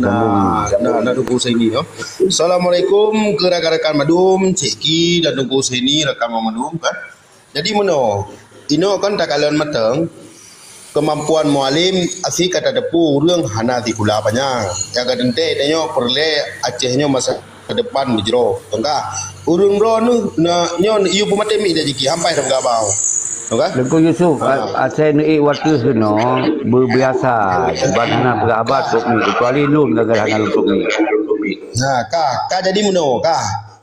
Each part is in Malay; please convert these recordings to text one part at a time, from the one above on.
nak dukung saya ni. Assalamualaikum ke rakan-rakan Madum, Cik Ki dan dukung saya ni rakan Madum kan. Jadi ino kan tak kalian matang kemampuan mualim asik kata depu urang hana ti kula banyak. Yang kadente tanya perle Acehnya masa ke depan bijro. Tengah urang ro nu nyo iu pemate mi dah jiki hampai dah gabau. Lekuk Yusuf, saya ni waktu seno berbiasa banana berabat tok ni kecuali lum gagal hana untuk ni. Nah, ka jadi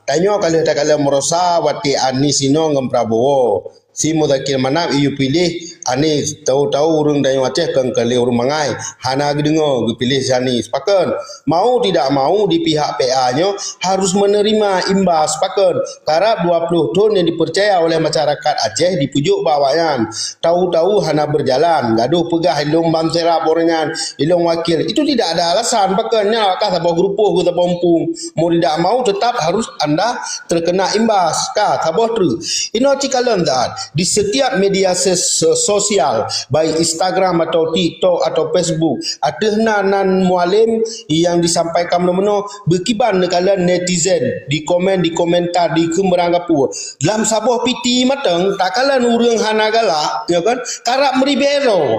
Tanyo kalau merasa wati Anies sino ngam Prabowo. Si Mudakir Manap iu pilih Anies tahu-tahu urang dayo Aceh kang kali urang mangai hana gedengo pilih si Anies paken mau tidak mau di pihak PA-nya harus menerima imbas paken karena 20 tahun yang dipercaya oleh masyarakat Aceh dipujuk bawayan tahu-tahu hana berjalan gaduh pegah ilung bamsera borengan ilung wakil itu tidak ada alasan pakennya kah sabah grupo ke sabah empung mau tidak mau tetap harus anda terkena imbas kah sabah tru ino cikalan dat di setiap media sosial baik Instagram atau TikTok atau Facebook ada nan mualim yang disampaikan meno berkiban kalian netizen di komentar di kemerangapu dalam sabah piti matang tak kalian urang hana galak ya kan karap meribero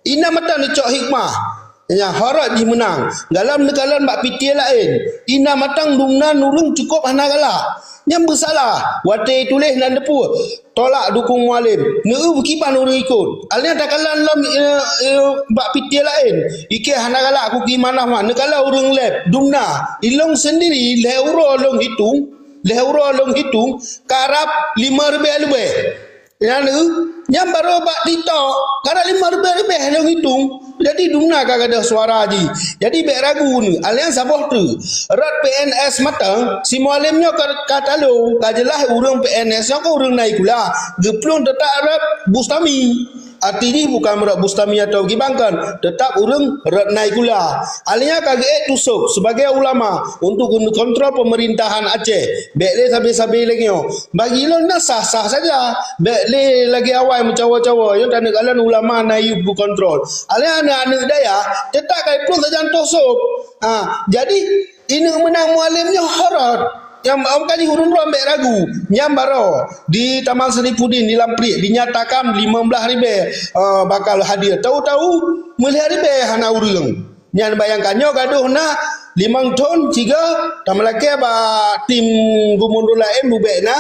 ina matang ni cok hikmah yang harap dimenang dalam negara bak piti lain ina matang dumnan urang cukup hana galak yang bersalah wate tulis dan depu tolak dukung mualim neu berkiban orang ikut alnya takalan lam bak piti lain ike hana galak aku ki mana negala urang lep dumna ilong sendiri leuro long hitung karap 5 lebih yang yang baru bak TikTok karena 5 lebih long hitung jadi dumna kagak ada suara ji jadi bek ragu ni alian sabah tu rat PNS matang si mualimnya kata lo kajelah urang PNS nya ko urang naik pula geplung tetap rat Bustami artinya bukan merak Bustami atau gibangkan tetap urang rat naik pula alinya kagak tusuk sebagai ulama untuk kontrol pemerintahan Aceh bek le sabi-sabi lagi bagi lo nak sah-sah saja bek le lagi awal mencawa-cawa yang tanda kalian ulama naik bu kontrol alian anak daya tetap kai pun saja tosok jadi ini menang mualimnya horor yang kali hurun ambek ragu nyambaro di Taman Seripudin di Lamprik dinyatakan 15,000 bakal hadir tahu-tahu melihat ribe hana urang nyan bayangkannya gaduh na 5 ton 3 tamalake ba tim gubernur lain bubek na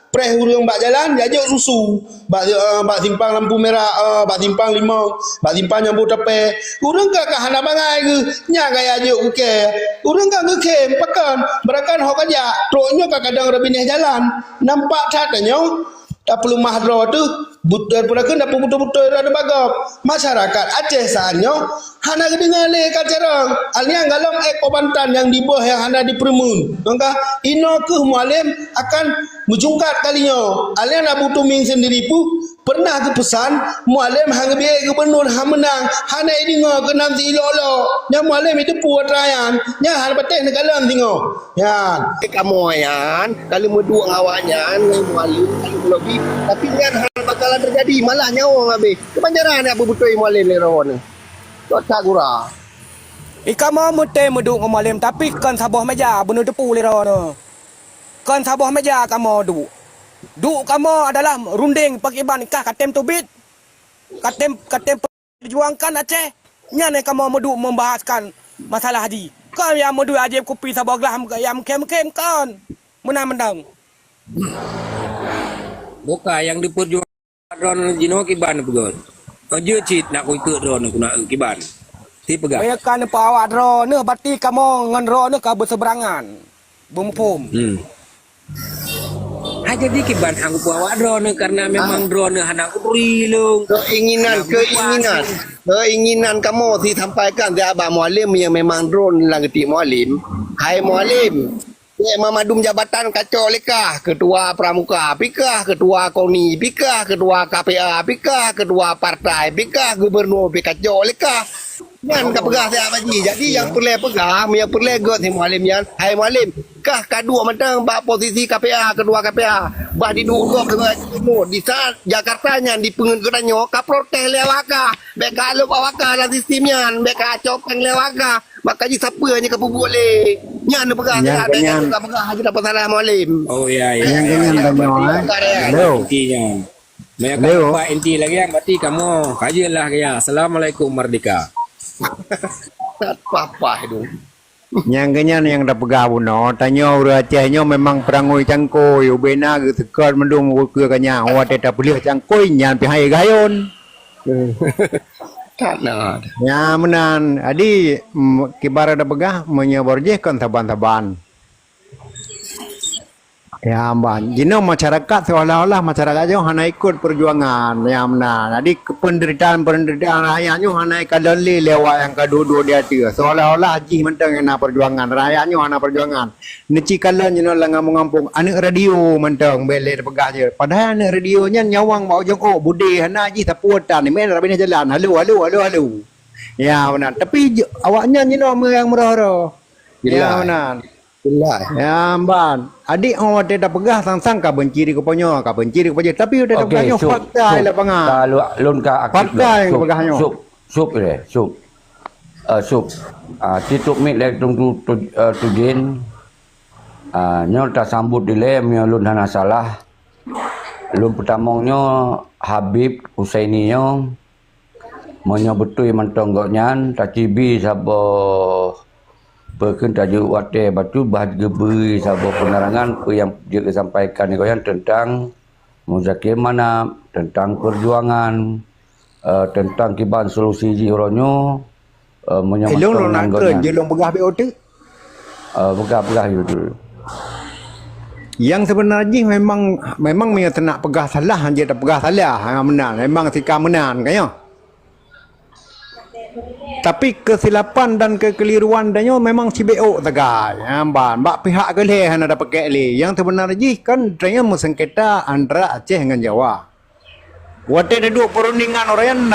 preh urang bak jalan diajak susu bak simpang lampu merah bak simpang 5 bak simpang nyambut tepe urang ka hana bangai ke nya gaya ajuk ke urang ka ngekem pakan berakan hok aja troknya ka kadang rebinih jalan nampak tatanya tak perlu mahdro tu daripada kena betul-betul ada bagap masyarakat Aceh saatnya hana dengar le kacarang alnya galam Kobantan yang di bawah yang hana di Permun maka ino ke mualim akan menjungkat kalinya alnya Abu Tuming sendiri pun pernah ke pesan mualim hang biar gubernur hang menang hana dengar ke nanti ilo-ilo yang mualim itu puat rayan nya hana pateh nak galam tengok ya kamu yan kalau medua awaknya mualim lebih tapi kan hal bakalan terjadi malah nyawa ngabe kepanjaran apa betul mualim ni rawon tak gura ikan mau mute meduk mualim tapi kan sabah meja benu depu le rawon kan sabah meja kamu duk kamu adalah runding pakiban kah katem tubit katem perjuangkan Aceh nya ne kamu meduk membahaskan masalah haji kan yang medu ajib kopi sabah gelah yang kem kan menang buka yang diperjuangkan ron jino kiban pegon je cit nak ku ikut ron aku nak kiban ti pegang ya kan pawat ron ne berarti kamu ngan ron ne ka berseberangan bumupum jadi kiban hang pawat ron karena memang ron hana urilung keinginan kamu disampaikan dari Abah Mualim yang memang drone lang ketik Mualim hai Mualim memadum jabatan kacau lekah ketua pramuka pikah ketua KONI pikah ketua KPA pikah ketua partai pikah gubernur pikacau lekah Nyan ka pegah saya baji. Jadi yang perlu pegah, yang perlu got si mualim yan. Hai mualim, kah kadua mentang bak posisi KPA, kedua KPA. Bah di dua dengan di saat Jakarta nyan di pengengeranyo ka protes lewaka. Beka alup awaka dan sistem yan, beka copeng lewaka. Maka ji siapa ni ka boleh. Nyan pegah saya, beka pegah haji dapat salah mualim. Oh ya ya. Yang kenyan banyak Leo. Intinya. Mereka Leo. dapat inti lagi yang berarti kamu kajilah ya. Assalamualaikum merdeka. Apa itu? Yang kenyan yang dah pegawai no, tanya orang Acehnya memang perangoi cangkoi, ubena ke tekan mendung ke kanya, awak tak boleh cangkoi nyan pihai gayon. Tak nak. Ya menan, adi kibara dah pegah menyeborje kan taban-taban. Ya amban, jino masyarakat seolah-olah masyarakat jo hana ikut perjuangan ya menan. Jadi penderitaan rakyatnya hana kadali lewat yang kedua dia tu. Seolah-olah haji mentang hana perjuangan, rakyatnya hana perjuangan. Neci kalan jino lang ngampung anak radio mentang bele pegah je. Padahal anak radionya nyawang mau jong oh bude hana haji sapuatan ni men rabina jalan. Halo. Ya menan, tapi awaknya jino yang murah-murah. Ya menan. Belah. Ya amban, adik awak tidak pegah sang-sang ka benciri ke ponyo, ka benciri ke ponyo, tapi udah pegahnya fakta ila pangan. Kalau lun ka aktif Fakta yang pegahnya. Sup. Tituk mit lek tung tujen. Nyol ta sambut dile mio lun hana salah. Lun pertamanya Habib Husainio. Monyo betul mentong goknyan, ta cibi sabo Perken tajuk wate batu bahagia beri sahabat penerangan yang dia sampaikan ni koyan tentang Muzakir Manap, tentang perjuangan, tentang kiban solusi jironyo, Elong nak keren je long pegah BOT. Pegah itu. Yang sebenarnya memang punya tenak pegah salah, dia tak pegah salah, menang. Memang sikap menang kaya. Tapi kesilapan dan kekeliruan danyo memang si BO tagai. Amban, bak pihak keleh hana ada pakai le. Yang sebenarnya kan danyo sengketa antara Aceh dengan Jawa. Wate ada dua perundingan orang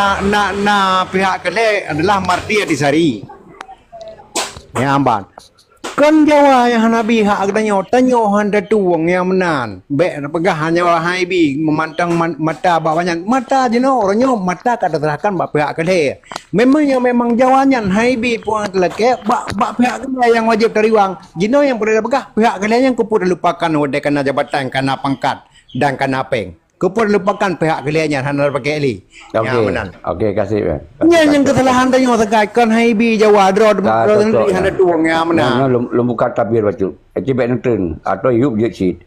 na pihak keleh adalah Marti Adisari. Ya amban. Kan Jawa yang hana pihak danyo tanyo handa tuang yang menan. Bek pegah hanya hai bi memandang mata bawahnya. Mata jeno orangnya mata kada terahkan bak pihak keleh. Memang Jawanya hai bi puang teleke bak pihak keleh yang wajib teriwang. Jino yang perlu pegah pihak keleh yang kupur lupakan wadai kana jabatan, kana pangkat dan kana peng. Kupur lupakan pihak kelehnya hana pakai li. Ya menan. Okey, kasih. Yang kesalahan danyo tegai kan hai bi Jawa draw handa tuang yang menan. Lum buka tabir batu. Acibek nentun atau yup jet sheet.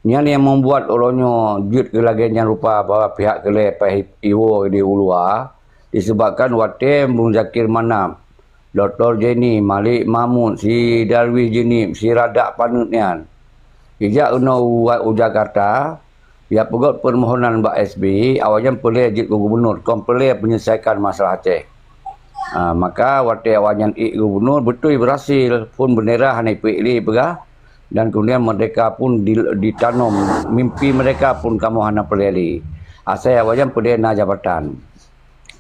Ni yang membuat orangnya jet ke lagi yang rupa bahwa pihak keleh iwo di ulua disebabkan wate Muzakir Manap, Dr. Jenny, Malik Mahmud, si Darwis Jenip, si Radak Panutnian. Ijak Jakarta, ya pegot permohonan Mbak SB, awalnya pelih jit gubernur, pelih menyelesaikan masalah Aceh. Maka wate awalnya gubernur betul berhasil, pun bendera hanai pilih pegah, dan kemudian mereka pun ditanam, mimpi mereka pun kamu hana pelih. Asal awalnya pelih na jabatan.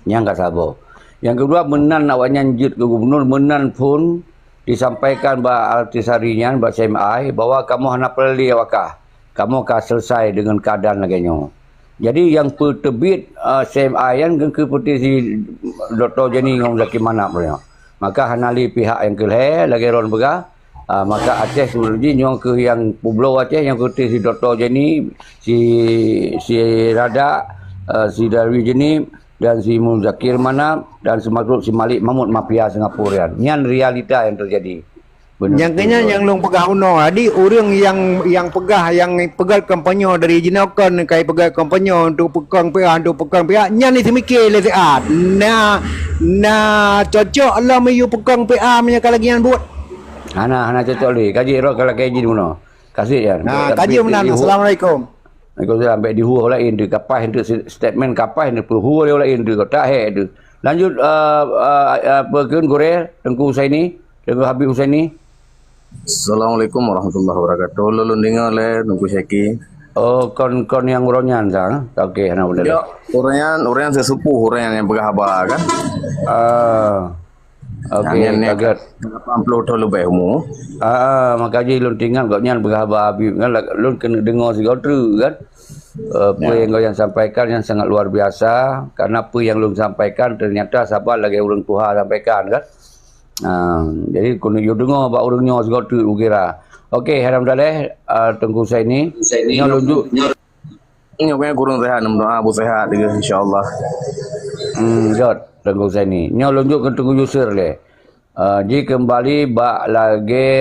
Yang enggak sabar. Yang kedua menan awaknya jit ke gubernur, menan pun disampaikan Mbak Altisarinya, Mbak CMI bahwa kamu hana pelih awakah. Kamu akan selesai dengan keadaan lagi-nya. Jadi yang terbit CMI yang seperti si Dr. Jenny dengan Muzakir Manap. Maka hanali pihak yang keleh lagi ron begah. Maka Aceh sebenarnya ke yang Pulau Aceh yang seperti si Dr. Jenny, si Radak, si Darwis Jenny dan si Muzakir Manap dan semakhluk si Malik Mahmud mafia Singapura. Ini realita yang terjadi. Benar. Yang kena yang long pegah uno. Jadi orang yang pegang kampanye dari jinakan kai pegang kampanye untuk pegang pihak nyani semikir le seat. Cocok Allah mayu pegang pihak punya kalagian buat. Hana cocok le. Kaji ro kalau kaji di mana. Kasih ya. Kaji menan. Assalamualaikum. Waalaikumsalam. Baik dihu lain tu kapah hendak statement kapah hendak perhu lain tu tak he tu. Lanjut pergun Korea Tengku Husaini, Tengku Habib Husaini. Assalamualaikum warahmatullahi wabarakatuh. Lulun dengar le Tengku Syaki. Oh, kon yang uronyan sang. Okey, hana boleh. Ya, orang sesepuh, orang yang pegah habar kan. Okey, Yang ni agak 80 tahun lebih umur. makaji lun tinggal kau nyan berhabar Habib kan lun kena dengar segala kan. Apa yang kau yang sampaikan yang sangat luar biasa karena apa yang lun sampaikan ternyata sabar lagi orang Tuhan sampaikan kan. Jadi kena you dengar bak orangnya segala tu kira. Okey, alhamdulillah Tengku Husaini. Nya lunjuk Ini punya kurang sehat, doa abu sehat juga insya-Allah. Jod Tengku Husaini. Nya lunjuk ke Tengku Yusur le. Ji kembali bak lagi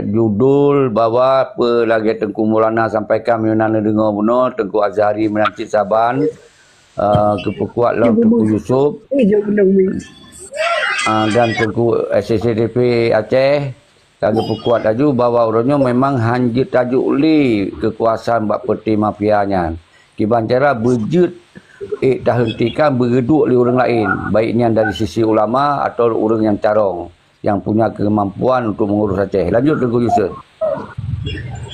judul bahawa apa lagi Tengku Maulana sampaikan mengenai dengar benar Tengku Azhari menanti Saban keperkuat lah Tengku Yusuf dan Tengku SSDP Aceh kami perkuat laju bahawa orangnya memang hanjit tajuk li kekuasaan bak peti mafianya kiban cara berjut tak hentikan bereduk oleh orang lain baiknya dari sisi ulama atau orang yang carong yang punya kemampuan untuk mengurus Aceh. Lanjut Tengku Yusuf.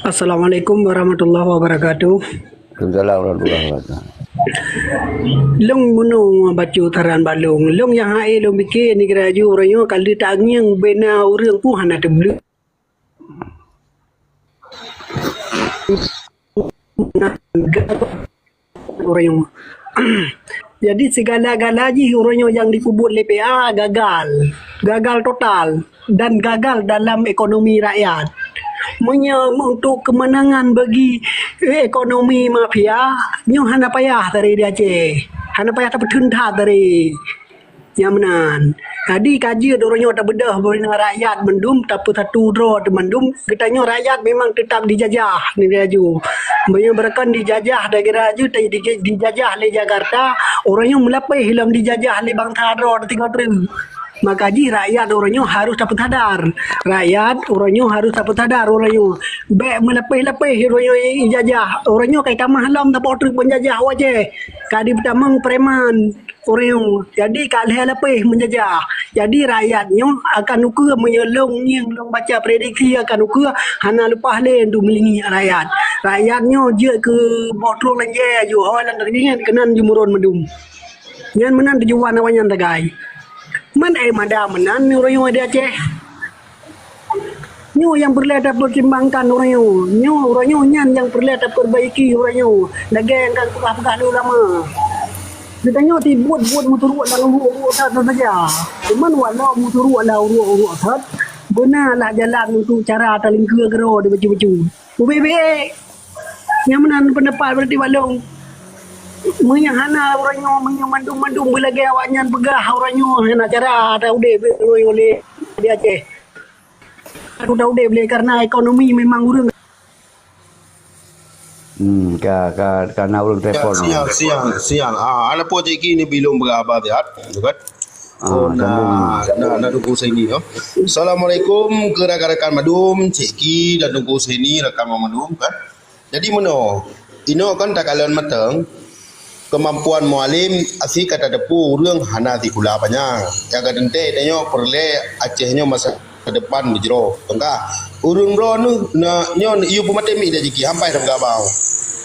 Assalamualaikum warahmatullahi wabarakatuh. Waalaikumsalam warahmatullahi wabarakatuh. Long muno baca taran balong. Long yang hai long bikin ni kira ju orang kalau tak ngiang bena orang pu hana teblu. Orang jadi segala-gala orang yang dikubur LPA gagal total dan gagal dalam ekonomi rakyat. Untuk kemenangan bagi ekonomi mafia, nyo hana payah dari dia Aceh, hana payah tak bertentang dari Yamanan. Jadi kaji orangnya tak bedah dengan rakyat mendum tapi satu draw mendum katanya rakyat memang tetap dijajah ni dia ju. Banyak berkan dijajah dari raju dijajah le Jakarta, orangnya melapai hilang dijajah le bangsa draw 3 triliun. Maka rakyat orangnya harus dapat sadar. Rakyat orangnya harus dapat sadar orangnya. Baik melepih-lepih orangnya ijazah. Orangnya kayak kamah halam tak potrik penjajah wajah. Kadi pertama preman orangnya. Jadi kalian lepih menjajah. Jadi rakyatnya akan ukur menyelong yang baca prediksi akan ukur hana lepas lain tu melingi rakyat. Rakyatnya je ke potrik lenje ju. Orang tadi kenan jumurun medum. Yang menan tujuan awanyan tagai. Man mada menan ni orang yang ada Aceh. Nyo yang perlu ada pertimbangkan orang yang yang perlu ada perbaiki orang yang. Lagi yang kan pegah-pegah dulu lama. Ditanya ti buat motoruk dalam uruk saja. Cuman walau motoruk lah uruk sat. Benarlah jalan untuk cara talingka gero di baju-baju. Ubebe. Yang menan pendapat berarti balong. Menyahana orangnya menyamandung-mandung belagi awaknya pegah orangnya hana cara ada udah oleh di Aceh. Aku dah udah boleh karena ekonomi memang urang. Karena urang telefon. Siang. Ada projek ini belum berapa lihat, kan? Nak Tengku Husaini yo. Assalamualaikum ke rakan-rakan Madum, Ceki dan Tengku Husaini rakan Madum kan. Jadi meno, ino kan tak kalian mateng kemampuan mualim asik kata depu urang hana ti kula banyak. Yang kadente denyo perle Acehnya masa ke depan bejero. Tengah urang bro nu nyo iu pematemi dah jiki sampai dah gabau.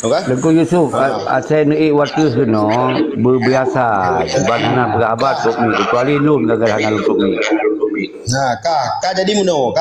Okey. Tengku Yusuf Aceh ni waktu seno berbiasa badana berabat tok ni kecuali lun gagal hana tok ni. Kah jadi meno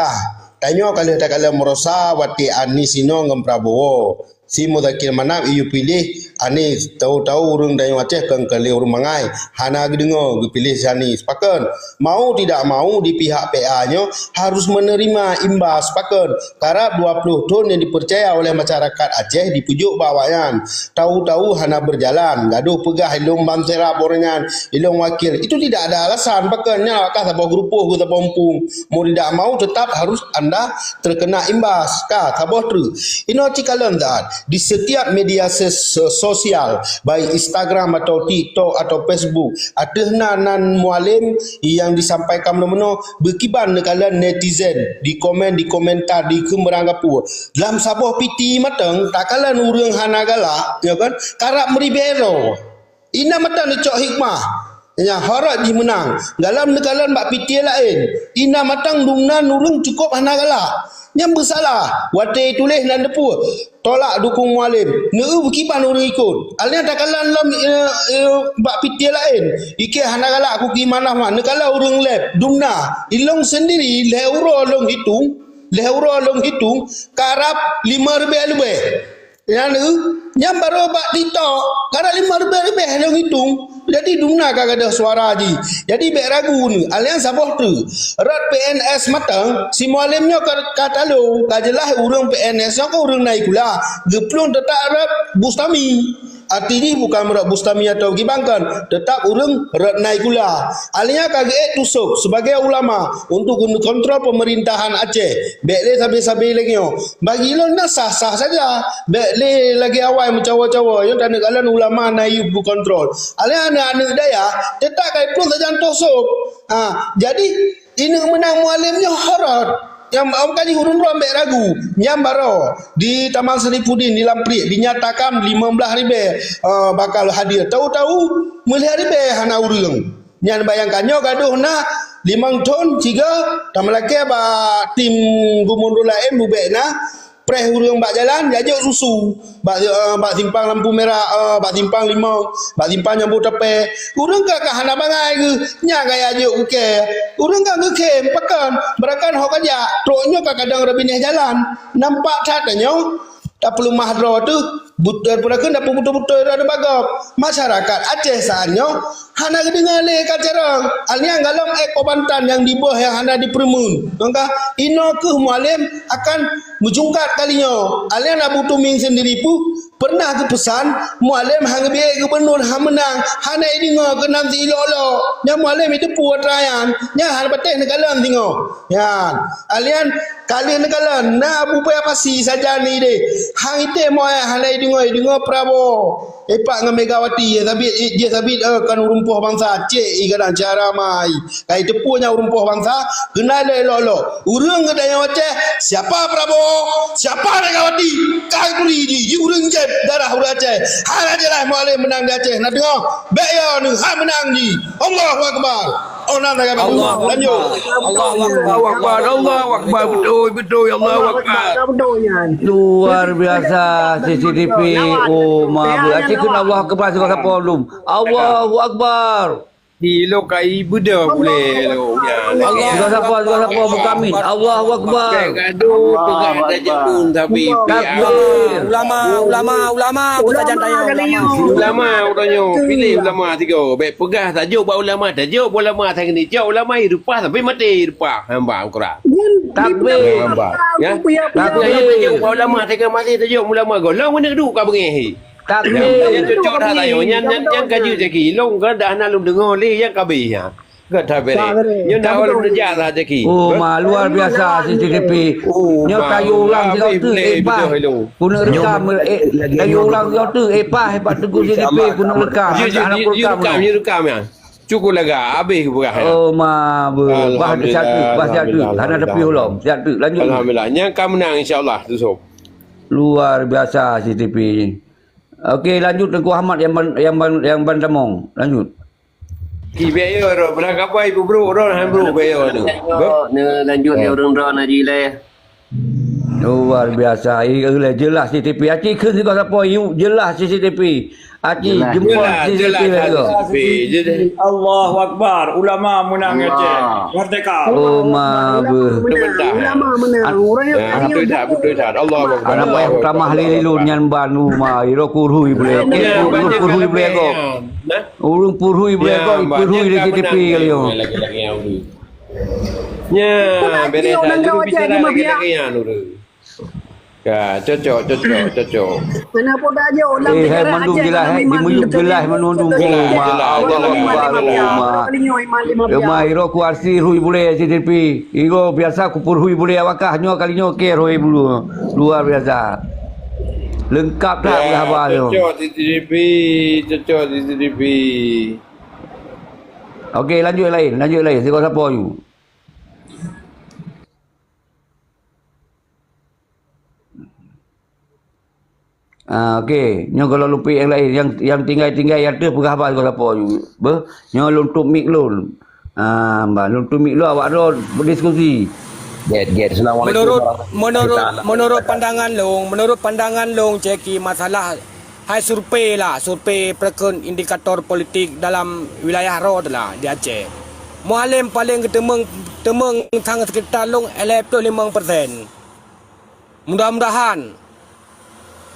Tanyo kalau merasa wati Anisino ngam Prabowo. Si Mudakir Manap iu pilih Anis tahu-tahu urang dari Aceh kang kali urang mangai hana gedengo pilih Anis paken mau tidak mau di pihak PA-nya harus menerima imbas paken karena 20 tahun yang dipercaya oleh masyarakat Aceh dipujuk bawayan tahu-tahu hana berjalan gaduh pegah ilung bangserap orangan ilung wakil itu tidak ada alasan pakennya kah sabah grupo ke tapompung mau tidak mau tetap harus anda terkena imbas kah sabah tru ino cikalam dat di setiap media sosial baik Instagram atau TikTok atau Facebook ada nan mualim yang disampaikan meno berkiban kalian netizen di komen di komentar di kemeranggapu dalam sabah piti matang tak kalian urang hana galak ya kan karap meribero ina matang cok hikmah nya harap dimenang dalam negara bak piti lain ina matang dungnan urang cukup hana galak Yang bersalah. Wate tulis dan depu. Tolak dukung mualim. Neu bukiban orang ikut. Alnya tak kalah dalam bak pitia lain. Ike hana galak aku ki mana mah. Nekala orang lab. Dumna. Ilong sendiri. Leuro long hitung. Leuro long hitung. Karap 5 lebih. Yang baru bak TikTok. Karap 5 lebih long hitung. Jadi dumna kagak ada suara ji. Jadi bek ragu ni. Alian sabah tu. Rat PNS matang. Si mualimnya kata lo. Kajelah urang PNS yang kau urang naik pula. Geplung tetap rat Bustami. Artinya bukan merak Bustami atau Gibangkan. Tetap urang rat naik pula. Alian kagak tusuk sebagai ulama. Untuk kontrol pemerintahan Aceh. Bek le sabi-sabi lagi. Bagi lo nak sah-sah saja. Bek le lagi awal mencawa-cawa. Yang tak nak kalan ulama naik kontrol. Alian anak daya tetap kai pun saja tosok. Jadi ini menang mualimnya harat. Yang kali hurun ambek ragu. Yang baru di Taman Seri Pudin di Lamprik dinyatakan 15,000 bakal hadir. Tahu-tahu melihat ribe hana urang. Yang bayangkannya gaduh na 5 ton 3 tambah lagi ba tim gubernur lain bubek na preh urang bak jalan jajuk susu bak simpang lampu merah bak simpang 5 bak simpang nyambut tepe urang ka hana bangai ke nya gaya juk ke urang ka ke pekan berakan hok aja troknya ka kadang rabineh jalan nampak tatanya tak perlu mahdra tu butur purakan dapat betul-betul ada bagap masyarakat Aceh saatnya hana dengar le kacarang alnya galong Kobantan yang di bawah yang hana di Permun maka ino ke mualim akan menjungkat kalinya alnya nak butuh min sendiri pu pernah ke pesan mualim hang biar gubernur hang menang hana dengar ke nanti lo nya mualim itu puat rayan nya hana pateh negalan tengok ya alien kalian negalan na abu paya pasi saja ni deh hang ite moy hana dengar Prabowo Pak dengan Megawati dia sabit kan urumpuh bangsa Aceh igadan cara mai kai tepunya urumpuh bangsa kena le lolo urang kedaya Aceh siapa Prabowo siapa Megawati kai beri di urang je darah urang Aceh hang ajalah mualim menang di Aceh nak dengar baik ya ni hang menang di Allahu akbar nak lanjut Allahu akbar Allahu akbar betul Allahu akbar Luar biasa CCTV. Oh ma Aceh kena Allah akbar sebab apa belum? Allahu akbar. Hilo kai budak boleh lo. Juga siapa berkamin. Allahu akbar. Gaduh pegang saja pun tapi ulama belajar tanya ulama orangnya pilih ulama tiga. Baik pegah tajuk buat ulama tajuk ulama tang ni. Jauh ulama hidup sampai mati hidup hamba angkura. Takbir. Ya. Tapi ayo tajuk buat ulama tang mati tajuk ulama golong mana duk ka bengi. Takbir. Yang cocok dah tayo. Yang kaji jeki. Long kan dah nak lum dengar li yang kabeh ya. Gak dah bere. Yang dah orang kerja dah jeki. Oh ma luar biasa CCTV. Nyo tayu orang dia tu hebat. Guna rekam tayu orang dia tu hebat teguh CCTV guna rekam. Anak rekam ya. Cukup laga habis bukan. Oh ma bah satu. Hana tepi ulom. Satu lanjut. Alhamdulillah. Yang akan menang insya-Allah tu sob. Luar biasa CCTV. Okey lanjut Tengku Ahmad yang Bandamong. Lanjut. Ki biaya ro berangkat apa ibu bro han bro biaya tu. Lanjut dia orang ron haji le. Luar biasa. Jelas CCTV. Acik ke juga siapa jelas CCTV. Acik jumpa CCTV lagi. Allahu akbar. Ulama menang Aceh. Merdeka. Oh ma ulama menang orang betul dah. Allahu akbar. Anak payah ramah lilun nyan banu ma iro kurhui boleh. Kurhui boleh kok. Urung purhui boleh kok. Purhui di CCTV kali yo. Lagi yang dulu. Nya beres dah bicara lagi yang dulu. Ya, cocok. Kenapa tak je orang negara mandung jelas dimuyuk jelas menundung ma iro ku arsi hui boleh CCTV. Iro biasa ku purhui boleh awakahnya kalinya ke hui bulu. Luar biasa. Lengkap dah khabar tu. Cocok CCTV. Okey lanjut lain. Siapa you? Okey, nyo kalau lupa yang lain yang tinggal yang tu pegah apa siapa you. Nyo luntuk mik lun. Mbak luntuk mik lu awak ro berdiskusi. Get. Assalamualaikum Menurut warahmatullahi menurut wabarakatuh. menurut pandangan long Ceki, masalah hai survei lah, survei perkun indikator politik dalam wilayah road lah di Aceh. Mualim paling ketemeng tang sekitar long 55%. Mudah-mudahan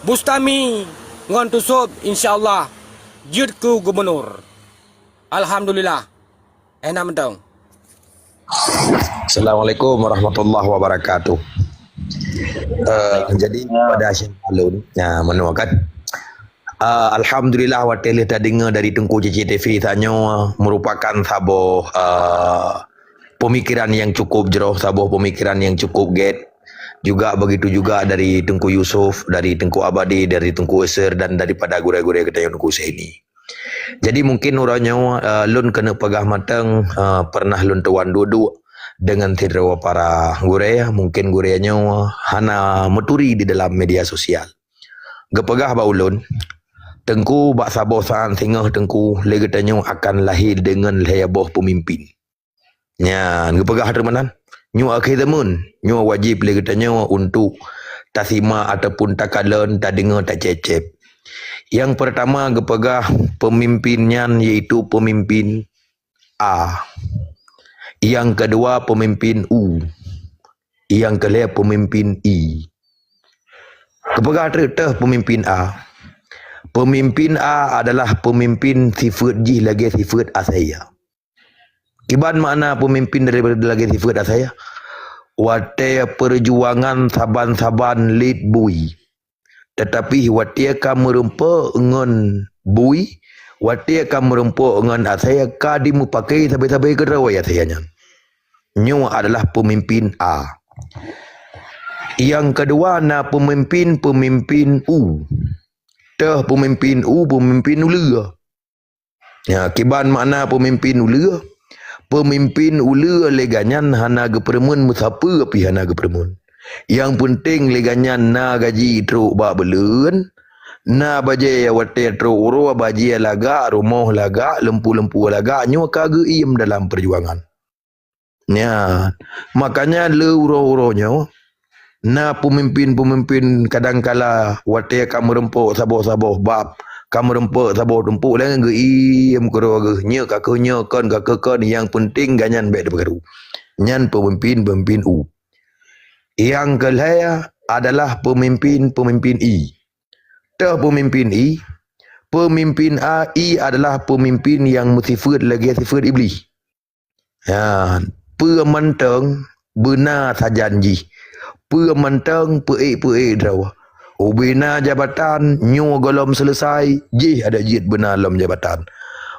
Bustami ngon tusuk insyaallah jut ku gubernur. Alhamdulillah. Enak mentong. Assalamualaikum warahmatullahi wabarakatuh. Jadi pada Syekh Alun, menuakan Alhamdulillah watel kita dengar dari Tengku CCTV tanya merupakan sabuh pemikiran yang cukup jeroh, sabuh pemikiran yang cukup get. Juga begitu juga dari Tengku Yusuf, dari Tengku Abadi, dari Tengku Esir dan daripada gure-gure kita yang Tengku Seni. Jadi mungkin orangnya lun kena pegah matang pernah lun tuan duduk dengan tidra para gure, mungkin gurenya hana meturi di dalam media sosial. Gepegah ba ulun Tengku bak saboh saan singah Tengku legetanyo akan lahir dengan leyaboh pemimpin. Nya gepegah termanan nyu akhir zaman nyu wajib legetanyo untuk tasima ataupun takalan tak dengar tak cecep. Yang pertama gepegah pemimpinnya yaitu pemimpin A. Yang kedua pemimpin U. Yang ketiga pemimpin I. Gepegah terteh pemimpin A. Pemimpin A adalah pemimpin sifat J lagi sifat A saya. Kiban makna pemimpin daripada lagi sifat A saya? Watai perjuangan saban-saban lead bui. Tetapi watia ka merempa ngan bui, watia ka merempa ngan saya ka dimu pakai sampai-sampai ke rawaya saya nya. Nyu adalah pemimpin A. Yang kedua na pemimpin U. Teh pemimpin U, pemimpin ulia. Ya, kiban makna pemimpin ulia? Pemimpin ulia leganyan hana gepermun musapa api hana gepermun. Yang penting leganyan na gaji truk bak belun, na baje wate truk uro baje laga, rumah laga, lempu-lempu laga, nyu kage iem dalam perjuangan. Ya, makanya le uro-uronyo na pemimpin-pemimpin kadangkala wate kamu rempuk saboh-saboh bab, kamu rempuk saboh rempuk lang ge iem kero ge nya kakenya kan yang penting ganyan baik baru. Nyan pemimpin U. Yang kedua adalah pemimpin I. Teh pemimpin I, pemimpin I adalah pemimpin yang sifat lagi sifat iblis. Ya, pementang benar sajanji. Pementang peik draw. Ubina jabatan nyu golom selesai, jih ada jid benar dalam jabatan.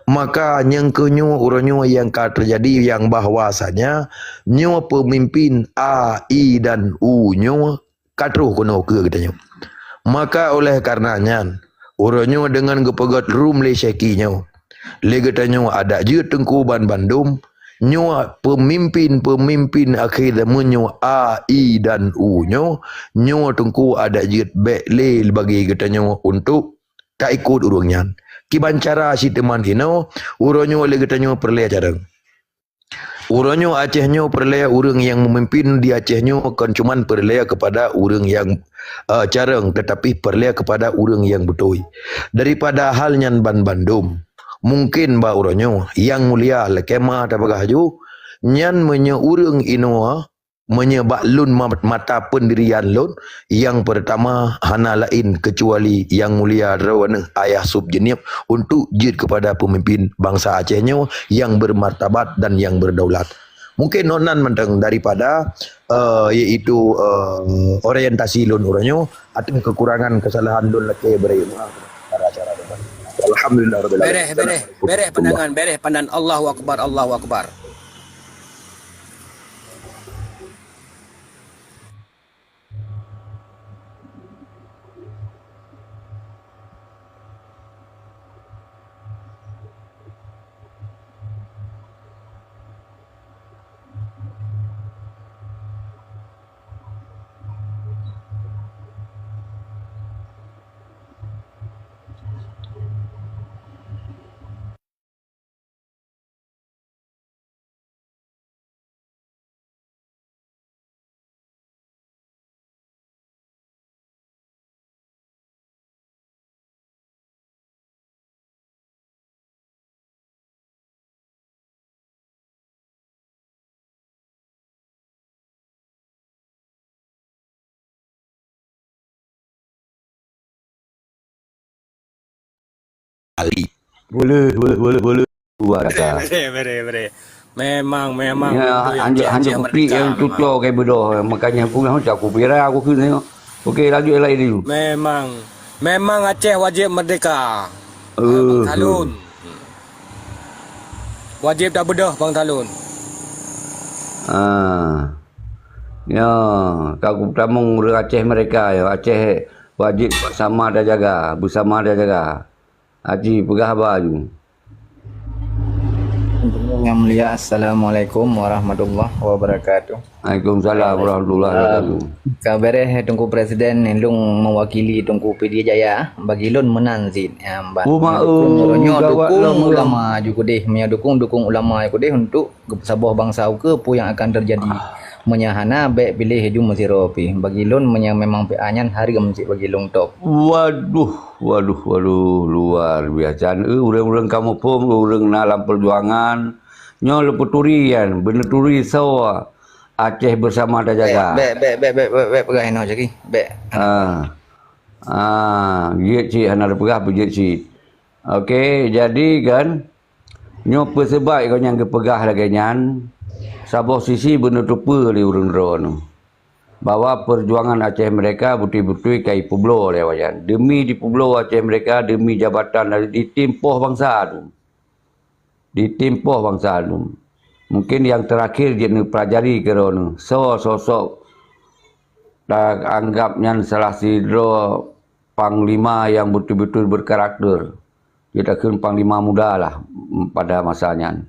Maka yang kenyu uranyo yang terjadi yang bahwasanya nyu pemimpin A, I dan U nyu katruh kono ke katanya. Maka oleh karenanya uranyo dengan gepegat rum le syekinya. Le katanya ada je Tengku Bandung nyu pemimpin akhir zaman nyu A, I dan U nyu Tengku ada je baik le bagi katanya untuk tak ikut urungnya. Kiban cara si teman hino uronyo oleh katanya perleh jarang. Uronyo Acehnya perleh urang yang memimpin di Acehnya kan cuman perleh kepada urang yang jarang, tetapi perleh kepada urang yang betul. Daripada halnya Bandung mungkin ba uronyo yang mulia lekema tabagahju nyan menye urang inoa menyebak lun mata pendirian lun yang pertama hana lain kecuali yang mulia rawana ayah subjenib untuk jid kepada pemimpin bangsa Acehnya yang bermartabat dan yang berdaulat. Mungkin nonan mentang daripada iaitu orientasi lun uranyo atau kekurangan kesalahan lun laki beri maaf cara-cara depan. Alhamdulillah rabbil alamin. Bereh pandangan Allahu akbar. Ali. Boleh. Buat dah. Bere. Memang Ya, itu yang hanya bukti yang tutur kayak bedoh. Makanya aku nak aku pira aku kena tengok. Okey, lanjut yang lain dulu. Memang Aceh wajib merdeka. Bang Talun. Wajib tak bedah Bang Talun. Ya, kau tamung orang Aceh mereka ya. Aceh wajib bersama dah jaga. Haji pegah baju. Yang mulia, Assalamualaikum warahmatullahi wabarakatuh. Waalaikumsalam warahmatullahi wabarakatuh. Kabareh Tungku Presiden lung mewakili Tungku PD Jaya bagi lun menanzin dukung ulama juga deh dukung ulama juga deh untuk sebuah bangsa ke apa yang akan terjadi menyahana baik pilih haju mesiropi bagi lun memang peanyan hari gemcik bagi lung top. Waduh luar biasa. Urang-urang kamu pun urang dalam perjuangan nyo leputurian bener turi sawa Aceh bersama dah jaga. Baik pegah eno lagi. Baik. Giat cik hana pegah pejit cik. Okey, jadi kan nyo persebab kau yang kepegah lagi nyan. Sabah sisi bener tupa li urang drone. Bahawa perjuangan Aceh mereka betul-betul kai Pueblo le wajan. Demi di Pueblo Aceh mereka demi jabatan ditimpoh bangsa tu. Mungkin yang terakhir dia nak pelajari kerana sosok dah anggapnya salah sidro panglima yang betul-betul berkarakter. Dia dah kena panglima muda lah pada masanya.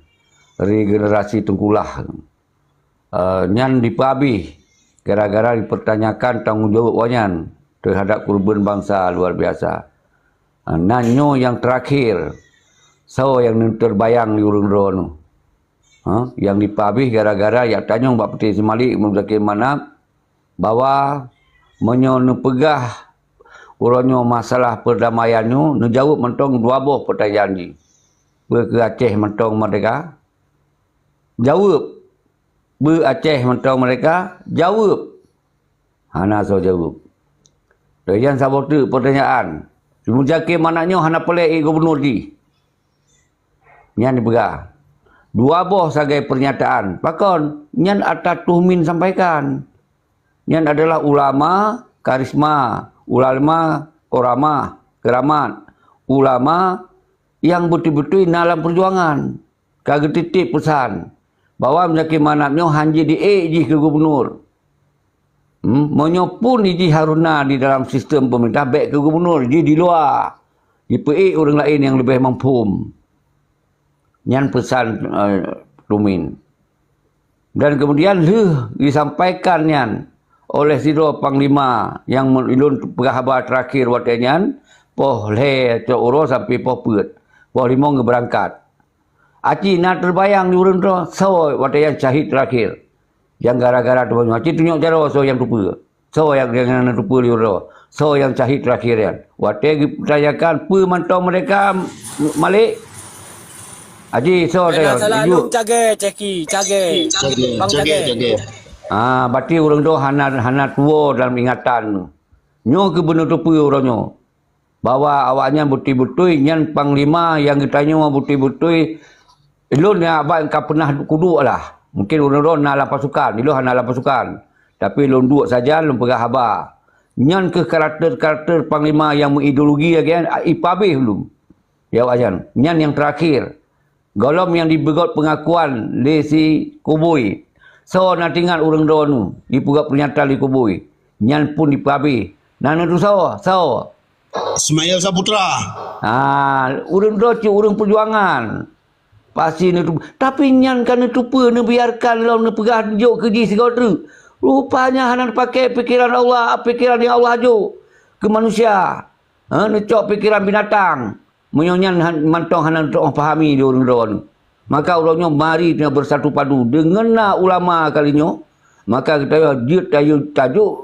Regenerasi tengkulah. Nyan dipabih gara-gara dipertanyakan tanggungjawab wanyan terhadap korban bangsa luar biasa. Nanyo yang terakhir, so yang terbayang di urung rono. Yang dipabih gara-gara yang tanyong Pak Peti Semalik mengatakan mana bahwa menyo pegah uronyo masalah perdamaiannya nejawab mentong dua boh pertanyaan ni. Ke Aceh mentong mereka jawab. Aceh mentong mereka jawab. Hana so jawab. Yang sabot tu pertanyaan. Mujaki manaknya hana pelai gubernur di. Nyan dipegah. Dua boh sebagai pernyataan. Pakon, nyan atas tuhmin sampaikan. Nyan adalah ulama karisma, ulama keramat, ulama yang betul-betul dalam perjuangan. Kagak titip pesan bahawa mujaki manaknya hanji di ke gubernur. Menyopun Iji Haruna di dalam sistem pemerintah baik ke gubernur, di luar. Di PE orang lain yang lebih mampu. Nyan pesan Tumin. Dan kemudian disampaikan nyan oleh Sidro Panglima yang melun penghabar terakhir watenyan poh le uro sampai poh put. Poh limong berangkat. Aci nak terbayang di urun tu so watenyan syahid terakhir. Yang gara-gara tu banyak. Aci tunjuk cara so yang rupa. So yang rupa di urun. So yang syahid terakhir yan. Watenyan dipertanyakan pemantau mereka Malik. Haji, so dia selalu cage. Berarti orang tu hana tua dalam ingatan. Nyo ke benar tu orangnya. Bahawa awaknya betul-betul nyan panglima yang ditanya betul-betul ilun yang abang kau pernah kuduk lah. Mungkin orang nak pasukan, ilun hana pasukan. Tapi ilun duduk saja, ilun pegah habar. Nyan ke karakter panglima yang mengideologi lagi kan, ipabih belum. Ya wajan. Nyan yang terakhir. Golom yang dibegot pengakuan Lesi Kubui. So nak tinggal orang donu dipegat pernyataan di Kubui. Nyan pun dipabi. Nana tu sawa. Ismail Saputra. Orang doci orang perjuangan. Pasti tu. Tapi nyan kan itu pun biarkan law ne pegah juk keji segala tu. Rupanya hanan pakai pikiran Allah, pikiran yang Allah juk ke manusia. Necok pikiran binatang. Menyonyan mantong hanan untuk fahami dia orang-orang. Maka orangnya mari dia bersatu padu dengan ulama kalinya. Maka kita dia tajuk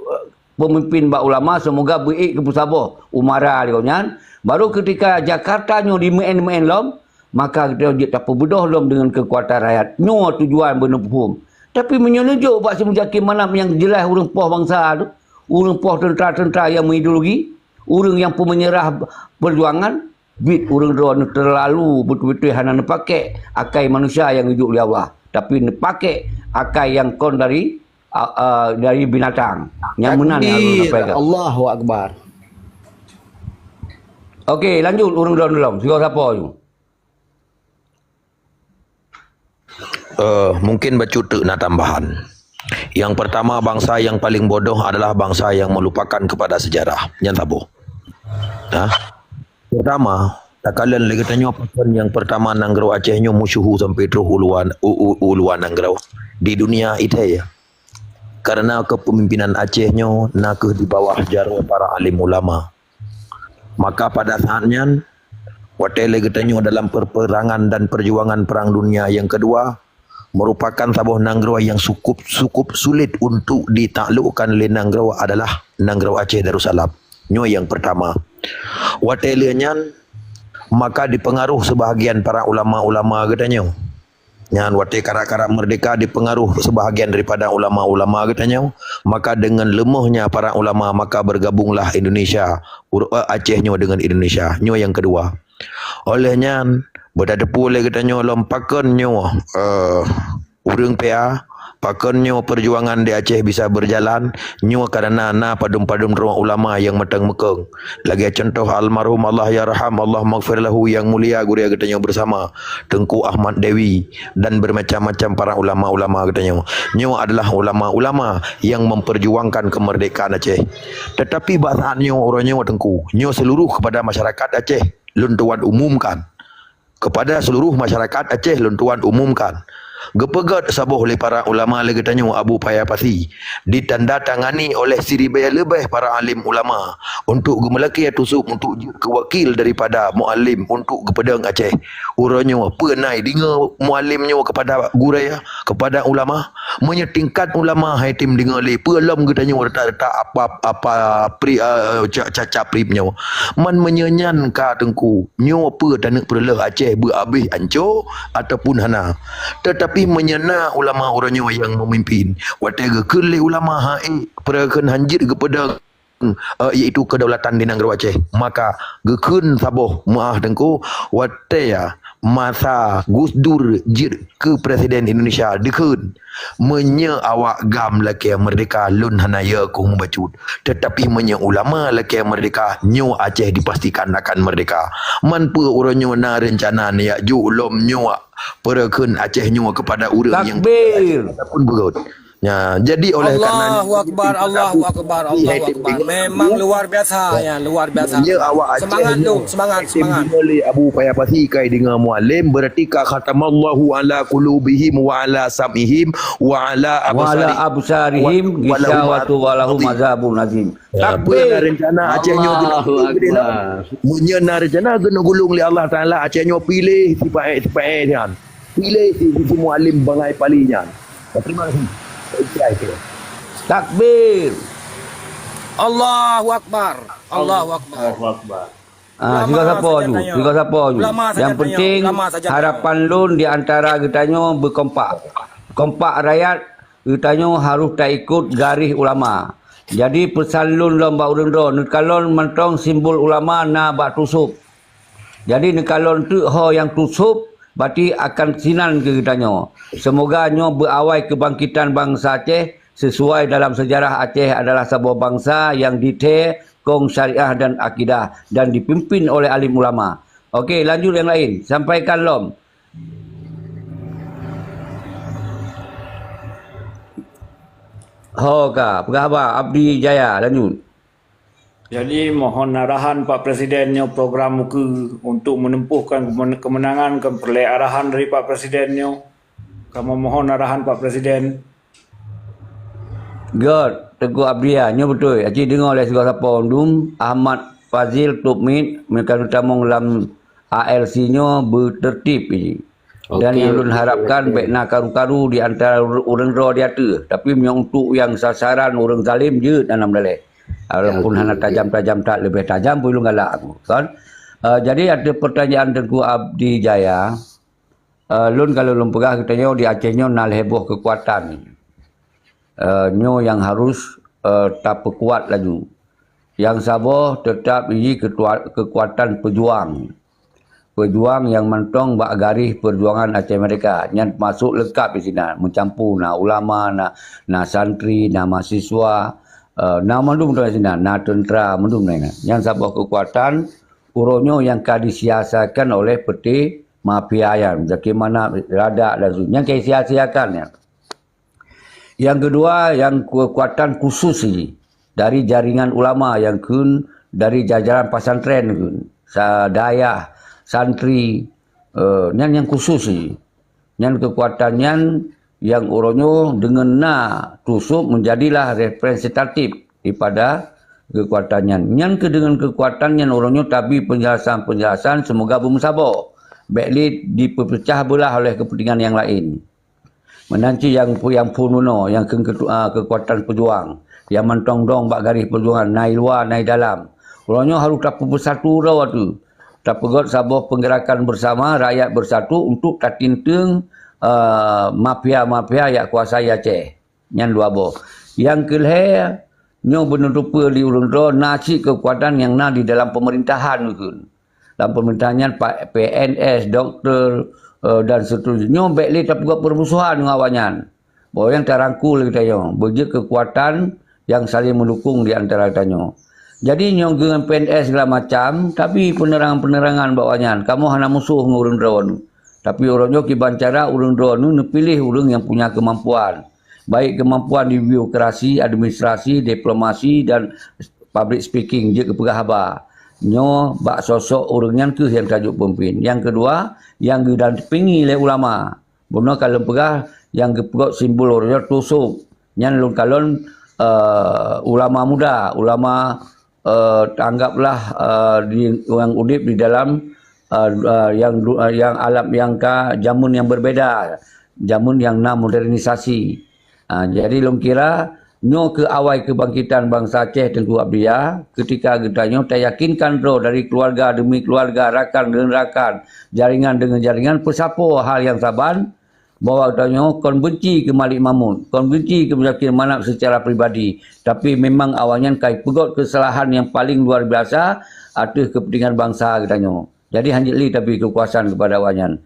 pemimpin bak ulama semoga baik ke Pusabah umara dia nyan. Baru ketika Jakarta nyo di main lom, maka kita dia tak berbedah lom dengan kekuatan rakyat. Nyo tujuan benar hukum. Tapi menyejuk Pak Simujaki mana yang jelas orang poh bangsa tu, orang poh tentera-tentera yang mengideologi, orang yang pemenyerah perjuangan. bit urang ron terlalu betul-betul hana nepake akai manusia yang hidup oleh Allah, tapi nepake akai yang kon dari binatang. Yang menang yang nepake. Allahu akbar. Okey, lanjut urang ron dulu. Siapa tu? Mungkin bacutuk nak tambahan. Yang pertama, bangsa yang paling bodoh adalah bangsa yang melupakan kepada sejarah. Yang tabu. Pertama, tak kalian lagi tanya pakan yang pertama Nanggro Acehnya musuhu sampai terus uluan Nanggro di dunia itu ya. Karena kepemimpinan Acehnya nak di bawah jarum para alim ulama. Maka pada saatnya Watele Getanyo dalam perperangan dan perjuangan Perang Dunia yang kedua merupakan sabuh Nanggro yang cukup sulit untuk ditaklukkan oleh Nanggro adalah Nanggro Aceh Darussalam. Nyo yang pertama. Watelenya maka dipengaruh sebahagian para ulama-ulama getanyo. Nyan wate kara-kara merdeka dipengaruh sebahagian daripada ulama-ulama getanyo. Maka dengan lemahnya para ulama maka bergabunglah Indonesia, Acehnya dengan Indonesia. Nyo yang kedua. Olehnya berdadepu oleh getanyo lompakan nyo urang PA pakannya perjuangan di Aceh bisa berjalan nyo karena padum-padum ruang ulama yang matang mekeng. Lagi contoh almarhum Allah yarham Allah maghfir lahu yang mulia guria getanyo bersama Tengku Ahmad Dewi dan bermacam-macam para ulama-ulama getanyo. Nyo adalah ulama-ulama yang memperjuangkan kemerdekaan Aceh. Tetapi bahasannya orangnya Tengku, nyo seluruh kepada masyarakat Aceh luntuan umumkan. Kepada seluruh masyarakat Aceh luntuan umumkan. Gepegat sabuh oleh para ulama lagi tanya Abu Payapasi ditandatangani oleh siribaya lebih para alim ulama untuk gemelaki tusuk untuk kewakil daripada muallim untuk kepedang Aceh. Uranya penai dengar muallimnya kepada guraya kepada ulama menyetingkat ulama hai tim dengar le pelam getanya letak apa caca pripnya man menyenyan ka Tengku nyo apa tanak perlah Aceh berhabis ancur ataupun hana. Tetapi menyena ulama orangnya yang memimpin watega kele ulama hai perakan hanjir kepada iaitu kedaulatan di Nanggro Aceh. Maka gekun saboh maah Tengku wataya masa Gus Dur jir ke Presiden Indonesia dekun menye awak gam laki merdeka lun hanaya kong bacut, tetapi menye ulama laki merdeka nyo Aceh dipastikan akan merdeka. Man pu orangnya na rencana ni ya ju lom nyo perekun Aceh nyo kepada urang yang pun berut. Ya, jadi oleh kerana Allahu akbar, Allahu akbar, Allahu akbar. Memang luar biasa ya, luar biasa. Semangat tu, semangat. Oleh Abu Payapasi kai dengan muallim berarti ka khatamallahu ala qulubihim wa ala sam'ihim wa ala absarihim gisawatu walahum azabun azim. Takbir rencana Acehnya menyena rencana kena gulung oleh Allah Taala Acehnya pilih sipai kan. Pilih si muallim bangai palinya. Terima kasih. Takbir. Allahu akbar. Allahu akbar. Juga siapa tu? Yang penting harapan lun di antara getanyo berkompak. Kompak rakyat getanyo harus tak ikut garis ulama. Jadi pesan lun lomba urang don nekalon mentong simbol ulama na bak tusup. Jadi nekalon tu ho yang tusup berarti akan sinan ke getanyo. Semoga nyo berawai kebangkitan bangsa Aceh sesuai dalam sejarah Aceh adalah sebuah bangsa yang dite kong syariah dan akidah dan dipimpin oleh alim ulama. Okey, lanjut yang lain. Sampaikan lom. Hoka, pegawai Abdi Jaya, lanjut. Jadi mohon arahan Pak Presidennya program muka untuk menempuhkan kemenangan peroleh arahan dari Pak Presidennya. Kamu mohon arahan Pak Presiden. God, Teguh Abdiya, nyo betul. Acik dengar oleh segala siapa undum Ahmad Fazil Tukmit mereka utama dalam ALC-nya bertertib ini. Dan yang ulun harapkan baik nak karu-karu di antara orang roh dia tu. Tapi untuk yang sasaran orang zalim je dalam dalih. Walaupun hanya tajam-tajam tak lebih tajam pun ulun galak aku. Kan? Jadi ada pertanyaan Teguh Abdi Jaya. Lun kalau lun pegah katanya di Acehnya nal heboh kekuatan. Nyo yang harus tak kuat laju. Yang sabar tetap ini kekuatan pejuang. pejuang yang mentong bak garis perjuangan Aceh Merdeka. Yang masuk lengkap di sini. Mencampur na ulama, na santri, na mahasiswa, na mandum tu di sini, na tentera, mandum na. Yang sebuah kekuatan uronyo yang disiasakan oleh peti mafia yang bagaimana radak dan sebagainya. Yang disiasiakan ya. Yang kedua, yang kekuatan khusus ini dari jaringan ulama yang kun dari jajaran pesantren kun, dayah, santri, yang khusus ini. Yang kekuatannya yang uronyo dengan tusuk menjadilah representatif daripada kekuatannya. Yang dengan kekuatannya uronyo tapi penjelasan semoga bermusabah. Baiklah dipecah belah oleh kepentingan yang lain. Menanti yang pununo, yang kekuatan pejuang, yang mentong-dong bak garis perjuangan, naik luar, naik dalam. Uronyo harus tak bersatu rawa tu. Tak pegot sabuh penggerakan bersama, rakyat bersatu untuk tak tinteng mafia-mafia yang kuasai Aceh. Yang dua boh. Yang kelihatan, nyo benar-benar di urun-urun nasi kekuatan yang di dalam pemerintahan tu. Dalam pemerintahannya PNS, doktor dan seterusnya. Baiklah tak buat permusuhan dengan awanyan. Bahawa yang terangkul kita yang. Berjaya kekuatan yang saling mendukung di antara kita. Jadi yang dengan PNS segala macam. Tapi penerangan-penerangan bahawanyan. Kamu hanya musuh dengan urun-urun. Tapi orangnya kibancara urun-urun pilih orang yang punya kemampuan. Baik kemampuan di birokrasi, administrasi, diplomasi dan public speaking. Dia kepegah nyo bak sosok orangnya ke yang tajuk pemimpin. Yang kedua, yang dan dipingi oleh ulama. Benar kalau pegah yang kepegak simbol orangnya tusuk. Yang kalon ulama muda, ulama anggaplah yang udip di dalam yang alam yang jamun yang berbeda, jamun yang modernisasi. Jadi long kira nyo ke awal kebangkitan bangsa Aceh tentu abdia ketika getanya tak yakinkan bro dari keluarga demi keluarga, rakan dengan rakan, jaringan dengan jaringan, persapo hal yang saban bahawa getanya kon benci ke Malik Mamun, kon benci ke Zakir Manap secara pribadi, tapi memang awalnya kai pegot kesalahan yang paling luar biasa atas kepentingan bangsa getanya. Jadi hanjili tapi kekuasaan kepada awanyan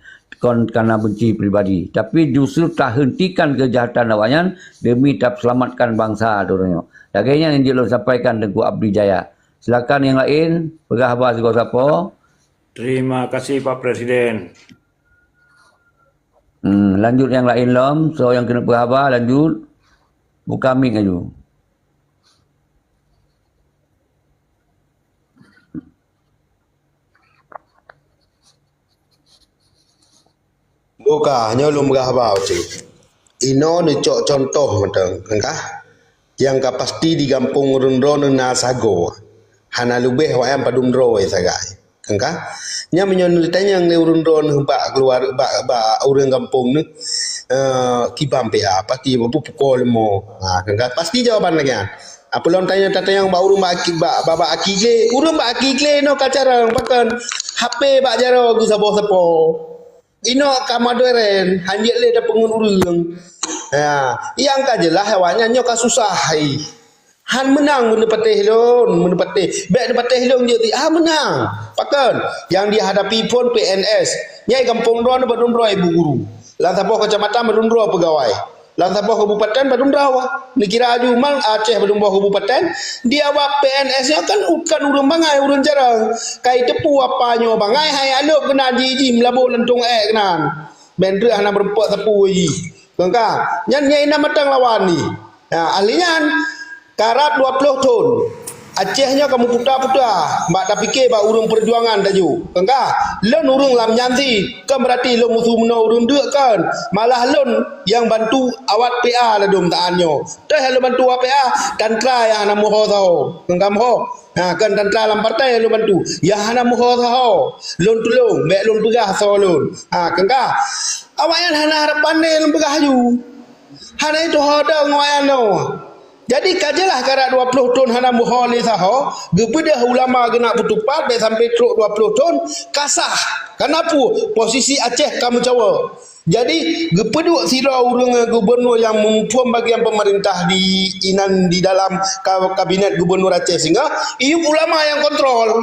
kon karena benci pribadi, tapi justru tak hentikan kejahatan awanyan demi tak selamatkan bangsa dorongnya. Dagingnya yang jelo sampaikan Tengku Abdi Jaya. Silakan yang lain, pegah apa segala siapa. Terima kasih Pak Presiden. Lanjut yang lain lom, so yang kena pegah apa lanjut. Buka mic aja. Buka nyolong berapa cik. Ino ni cok contoh macam engkah. Yang pasti di kampung Rundro na sago. Hana lubeh wayam padumdro we sagai. Engkah. Nya menyon ditanya yang Rundro bak keluar bak orang kampung ni kibam PA pasti bapu pukul mo. Engkah pasti jawaban lagi kan. Apa lon tanya yang bak urung bak akile, urung bak akile no kacarang pakan HP bak jaro ku sabo-sabo. Ino kamadoren hanjek le da pengun urang. Ya, yang kajelah hewannya nyo ka susah hai. Han menang mun pateh lon, mun pateh. Bek pateh lon je menang. Pakan yang dihadapi pun PNS. Nyai kampung Ron badumro ibu guru. Lan sapoh kecamatan badumro pegawai. Lan sapoh kabupaten badumro ni kira aju mal Aceh badumro kabupaten dia wa PNS nya kan urang bangai urang jarang. Kai tepu apa nyo bangai hai alop kena jiji melabuk lentung kenan. Bendre hana berempat tepu ji. Bangka nyan nyai na matang lawan ni. Ahlinya karat 20 ton. Acehnya kamu puta-puta, mbak tak fikir bak urung perjuangan taju. Engkah, lon urung lam nyanti, kan berarti lon musuh mena urung dek kan. Malah lon yang bantu awat PA lah dom taannya. Teh lo bantu awat PA, tantra yang hana muho tau. Engkah muho. Kan tantra lam partai lo bantu. Yang hana muho tau. Lon tulung, mek lon pegah tau lon. Engkah, awak yang hana harapan ni lon pegah ju. Hana itu hoda ngawayan no. Jadi kajalah karat 20 ton hana muhali saho, gepedah ulama kena putupat be sampai truk 20 ton kasah. Kenapa? Posisi Aceh kamu cawa. Jadi gepeduk sira urang gubernur yang mempunyai bagian pemerintah di dalam kabinet gubernur Aceh sehingga iu ulama yang kontrol.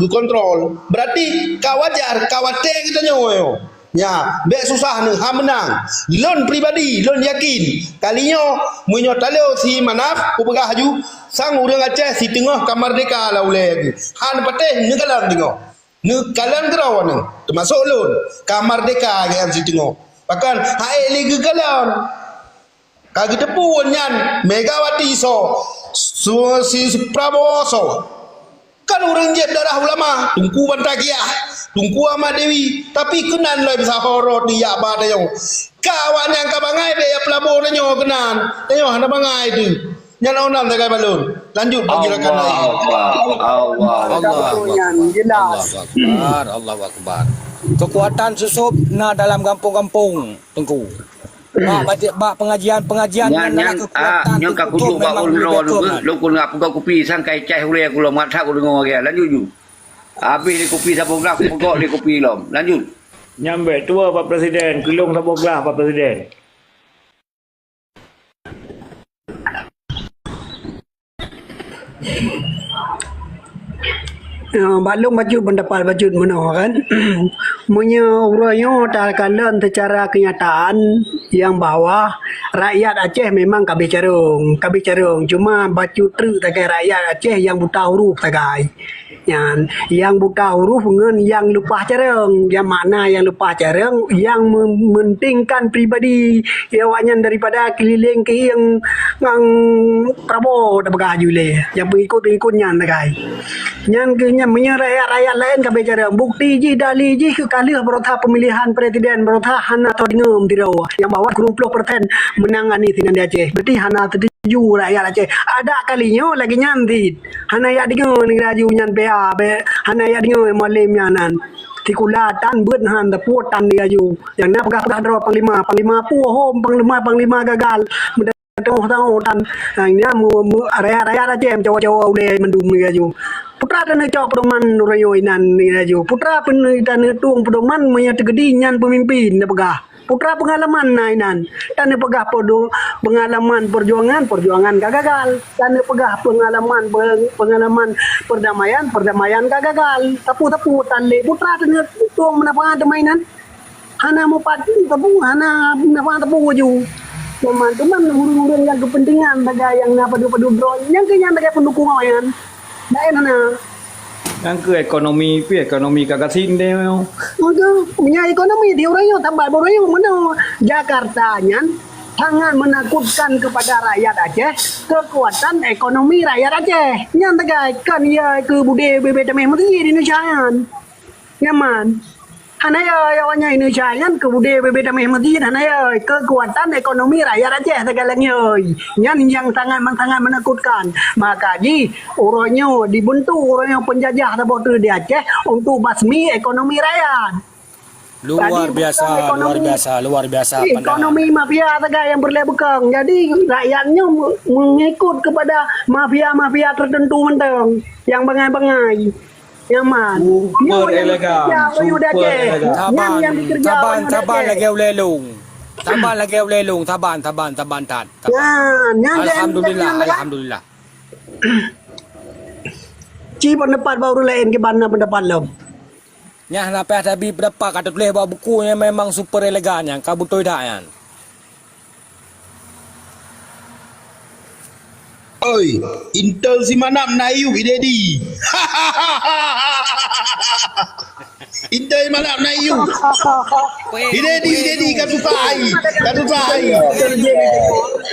Kontrol. Berarti kawajar, kawate kita nyoyo. Ya, bek susah ni, ha menang. Lon pribadi, lon yakin. Kalinya munyo taleo si manaf ubah haju sang urang Aceh si tengah kamardeka la uleh. Han pateh negalan tengok. Kalan kerawan termasuk lon kamardeka yang si tengok. Bahkan hae lagi kalan. Kaki tepun nyan Megawati si Prabowo kan orang jet darah ulama Tungku Bantakiah Tungku Ahmad Dewi tapi kenan lah bisa horor di yak ba tayong kawan yang kabangai be ya pelabur tanyo kenan tanyo hana bangai tu nyana onam takai balun lanjut bagi rakan lain Allah Akbar. Kekuatan susup na dalam kampung-kampung Tengku. Bak pengajian yang kau duduk bak lu kun ngap kau kopi sangkai cai hule aku lo matak aku dengar dia lanjut ju habis di kopi sabung lah pokok di kopi lom lanjut Nyambe tua Pak Presiden, kelung sabuk lah Pak Presiden. Balung baju pendapat baju mana kan punya orang tak kalan secara kenyataan yang bawah rakyat Aceh memang kabeh carung cuma baju truk tagai rakyat Aceh yang buta huruf tagai yang buta huruf dengan yang lupa carung yang makna yang lupa carung yang mementingkan pribadi awaknya daripada keliling ke yang Prabowo dah bergaju le yang pengikut-pengikutnya tagai yang punya rakyat lain kabeh carung bukti ji dali ji ke kali berotah pemilihan presiden berotah hana atau dengam tidak yang bawah 20% menangani Sinan di Aceh berarti hana tertuju rakyat Aceh ada kalinya lagi nyantit hana ya dengar raju nyan PA hana ya dengar malim nyanan tikulatan beut han teputan dia ju yang na pegah dro panglima pu hom panglima gagal tahu tan nya rakyat Aceh jawa-jawa udah mendum dia ju putra dan cok pedoman nurayo inan ni ju putra dan tuang pedoman menyatgedi nyan pemimpin na pegah putra pengalaman nainan dan pegah pengalaman perjuangan gagal dan pegah pengalaman perdamaian gagal tapu tanle putra dan tuang menapa damainan hana mau pati tapu hana menapa tapu ju teman-teman urang-urang yang kepentingan bagai yang padu-padu drone yang kenyang bagai pendukung awan lain hana Yang ke ekonomi kagak sinde memang. Punya ekonomi di orang tambah orang mana Jakarta nyan sangat menakutkan kepada rakyat Aceh kekuatan ekonomi rakyat Aceh nyan tegai kan ya ke bude bebe temeh mesti di Indonesia nyaman hanaya awanya Indonesia ke bude bebe temeh mesti hanaya kekuatan ekonomi rakyat Aceh tegalangnya nyan yang sangat menakutkan maka ji orangnya dibentuk orangnya penjajah sabotu di Aceh untuk basmi ekonomi rakyat luar biasa ekonomi mafia tegai yang berlebekang jadi rakyatnya mengikut kepada mafia tertentu menteng yang bangai-bangai nyaman super elegan taban lagi ulelung taban alhamdulillah ci pendapat baru lain ke mana pendapat lo nyah napeh tapi pendapat kata tulis bawa bukunya memang super elegan yang kabutoi dak yan Oi, Intel si manam nayu idedi. Intel manam nayu. Idedi katutai.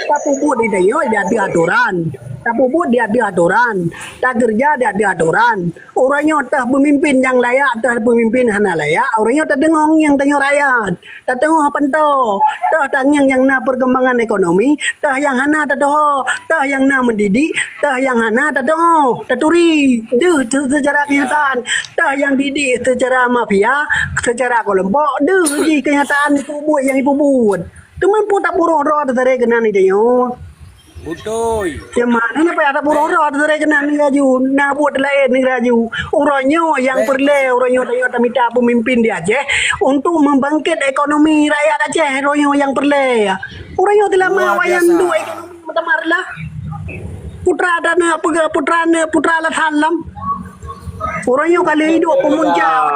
Tapi buat di dayo dia aturan. Tapi buat dia aturan. Tak kerja dia aturan. Orangnya tak pemimpin yang layak, tak pemimpin hana layak. Orangnya tak dengar yang tanya rakyat. Tak tengok apa tu. Tak tanya yang na perkembangan ekonomi. Tak yang hana tak tahu. Tak yang na mendidik. Tak yang hana tak tahu. Tak turi. Duh secara kenyataan. Tak yang didik secara mafia, secara kelompok. Duh di kenyataan ibu buat yang ibu buat. Teman pun tak buruk roh tak kenan itu yo. Betul. Yang mana nak payah tak pura-pura tu saya kena ni raju. Nak buat lain ni raju. Orangnya yang perlu, orangnya tak minta pemimpin di Aceh untuk membangkit ekonomi rakyat Aceh. Orangnya yang perlu. Orangnya telah mawayan dua ekonomi macam marlah. Putra dan putra lah salam. Orangnya kali hidup pemunca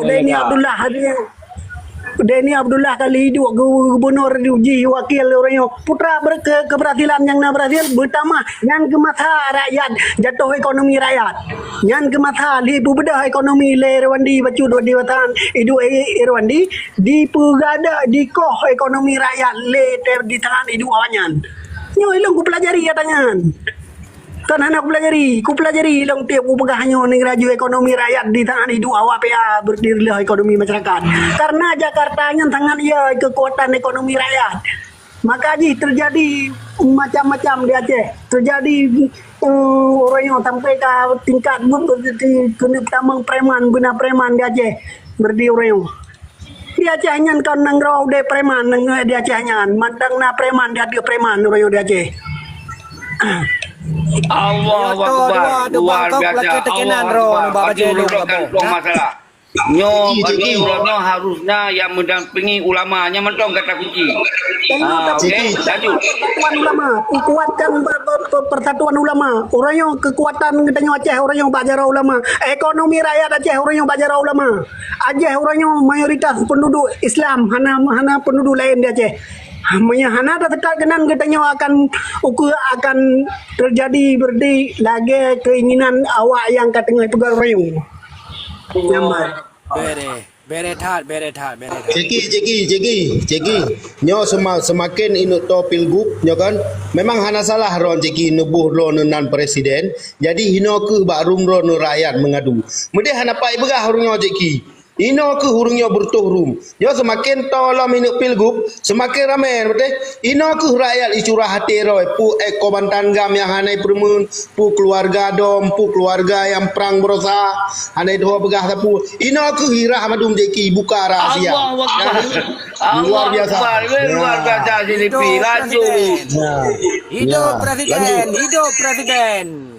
Deni Abdullah dia. Deni Abdullah kali hidup gubernur diuji wakil orangnya putra keberhasilan yang nak berhasil pertama yang ke mata rakyat jatuh ekonomi rakyat yang ke mata lipu bedah ekonomi le Irwandi bacu dua diwatan hidup Irwandi di pegada di koh ekonomi rakyat le di tangan hidup awanyan nyo ilong ku pelajari katanya kan anak ku pelajari long tiap ku pegahnya ni raju ekonomi rakyat di tangan hidup awak PA berdirilah ekonomi masyarakat karena Jakarta yang tangan ia kekuatan ekonomi rakyat maka terjadi macam-macam di Aceh terjadi orang yang sampai ke tingkat kena tamang preman benar preman di Aceh berdiri orang di Aceh nyan kan nang rau de preman nang di Aceh nyan mandang na preman dia preman orang di Aceh Allah Akbar. Luar biasa. Allah Akbar. Bagi masalah. Nyo bagi ulama harusnya yang mendampingi ulamanya mentong kata kunci. Okey, lanjut. Persatuan ulama, kuatkan persatuan ulama. Orang yang kekuatan katanya Aceh orang yang belajar ulama. Ekonomi rakyat Aceh orang yang belajar ulama. Aceh orang yang mayoritas penduduk Islam, hana penduduk lain di Aceh. Hana dah tekat kenan katanya akan terjadi berdi lagi keinginan awak yang katanya pegang rayung. Nyaman. Bere tat. Ceki. Nyo semakin inut to pilgub nyo kan. Memang hana salah ron ceki nubuh ron nan presiden. Jadi hino ke bak rum ron rakyat mengadu. Mede hana pai begah ron ceki. Ino ke hurungnya bertuhrum. Yo semakin tolong minuk pilgub, semakin ramai betul. Ino ke rakyat icurah hati roy. Pu ekoban tanggam yang hanai permun, pu keluarga dom, pu keluarga yang perang berosa, hanai dua begah tapu. Ino ke hirah madum jeki buka rahasia. Luar biasa. Luar biasa sini pi lanjut. Hidup presiden.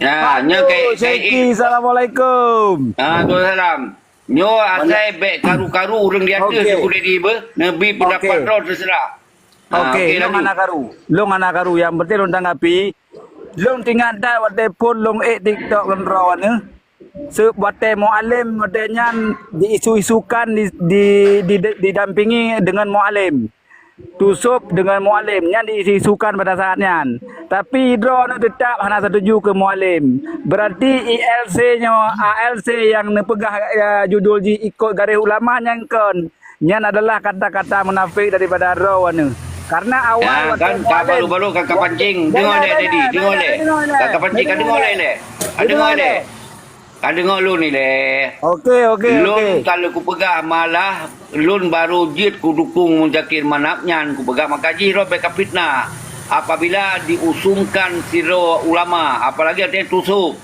Ya, nyo Syekh, Assalamualaikum. Salam. Nyo asai bek karu-karu urang di atas aku di be nabi pendapat roh terserah. Okey, long anak karu yang penting long tanggapi. Long tinggal dah wate pun long TikTok kan rawan ni. Wate mualim wadenya diisu-isukan didampingi dengan mualim. Tusup dengan mualim yang diisukan pada saatnya. Tapi drone tetap hanya setuju ke mualim. Berarti ALC yang nepegah judul ji ikut garis ulama yang kon. Yang adalah kata-kata munafik daripada rawan. Karena awal kan baru-baru kakak pancing dengar le tadi dengar le kakak pancing kan dengar le kan dengar lu ni le. Okey. Lun kalau ku pegah malah lun baru jid ku dukung Muzakir Manap nyan ku pegah makaji ro beka fitnah. Apabila diusungkan siro ulama apalagi ada tusuk.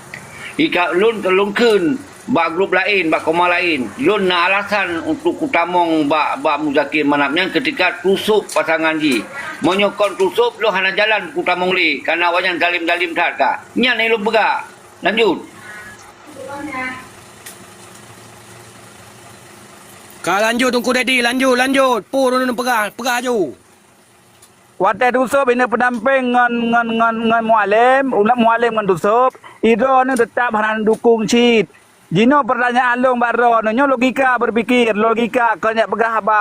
Ika lun kelungkeun bak grup lain bak koma lain. Lun na alasan untuk kutamong bak Muzakir Manap nyan ketika tusuk pasangan ji. Menyokon tusuk lu hana jalan kutamong li karena wajan zalim-zalim tat ka. Nyan lu pegah. Lanjut. Kau lanjut tunggu Dedi, lanjut. Purun pegah ju. Wate tusup ini pendamping ngan mualim, ulat mualim ngan tusup. Idro ni tetap haran dukung cit. Jino pertanyaan long baro nyo logika berpikir, logika kanya pegah ba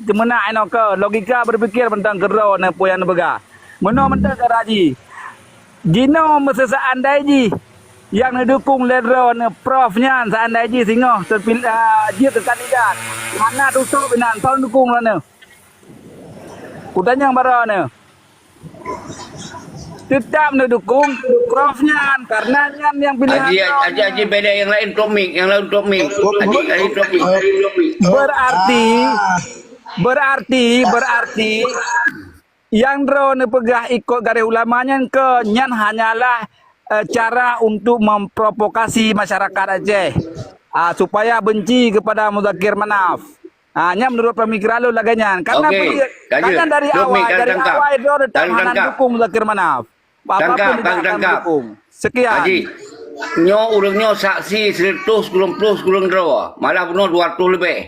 cemena eno ke logika berpikir tentang gero ne poyan pegah. Meno mentang karaji. Jino mesesa andai ji yang didukung ledro ne profnya seandainya ji singoh terpilih dia ke kandidat. Mana tusup binan tahun dukung lah ne. Kutanya bara ne. Tetap mendukung profnya karena yang pilihan Aji beda yang lain topik Aji topik berarti yang drone pegah ikut garis ulamanya ke nyan hanyalah cara untuk memprovokasi masyarakat Aceh supaya benci kepada Muzakir Manaf. Hanya menurut pemikiran lu laganya. Karena Okey, karena dari Duk, awal kan tangkap. itu tetap Kan Hanan tangkap. dukung Zakir Manaf. Apapun Tangkap, tidak akan tangkap. dukung. Sekian. Haji, nyo urangnya saksi 190 kulung draw, malah penuh 200 lebih.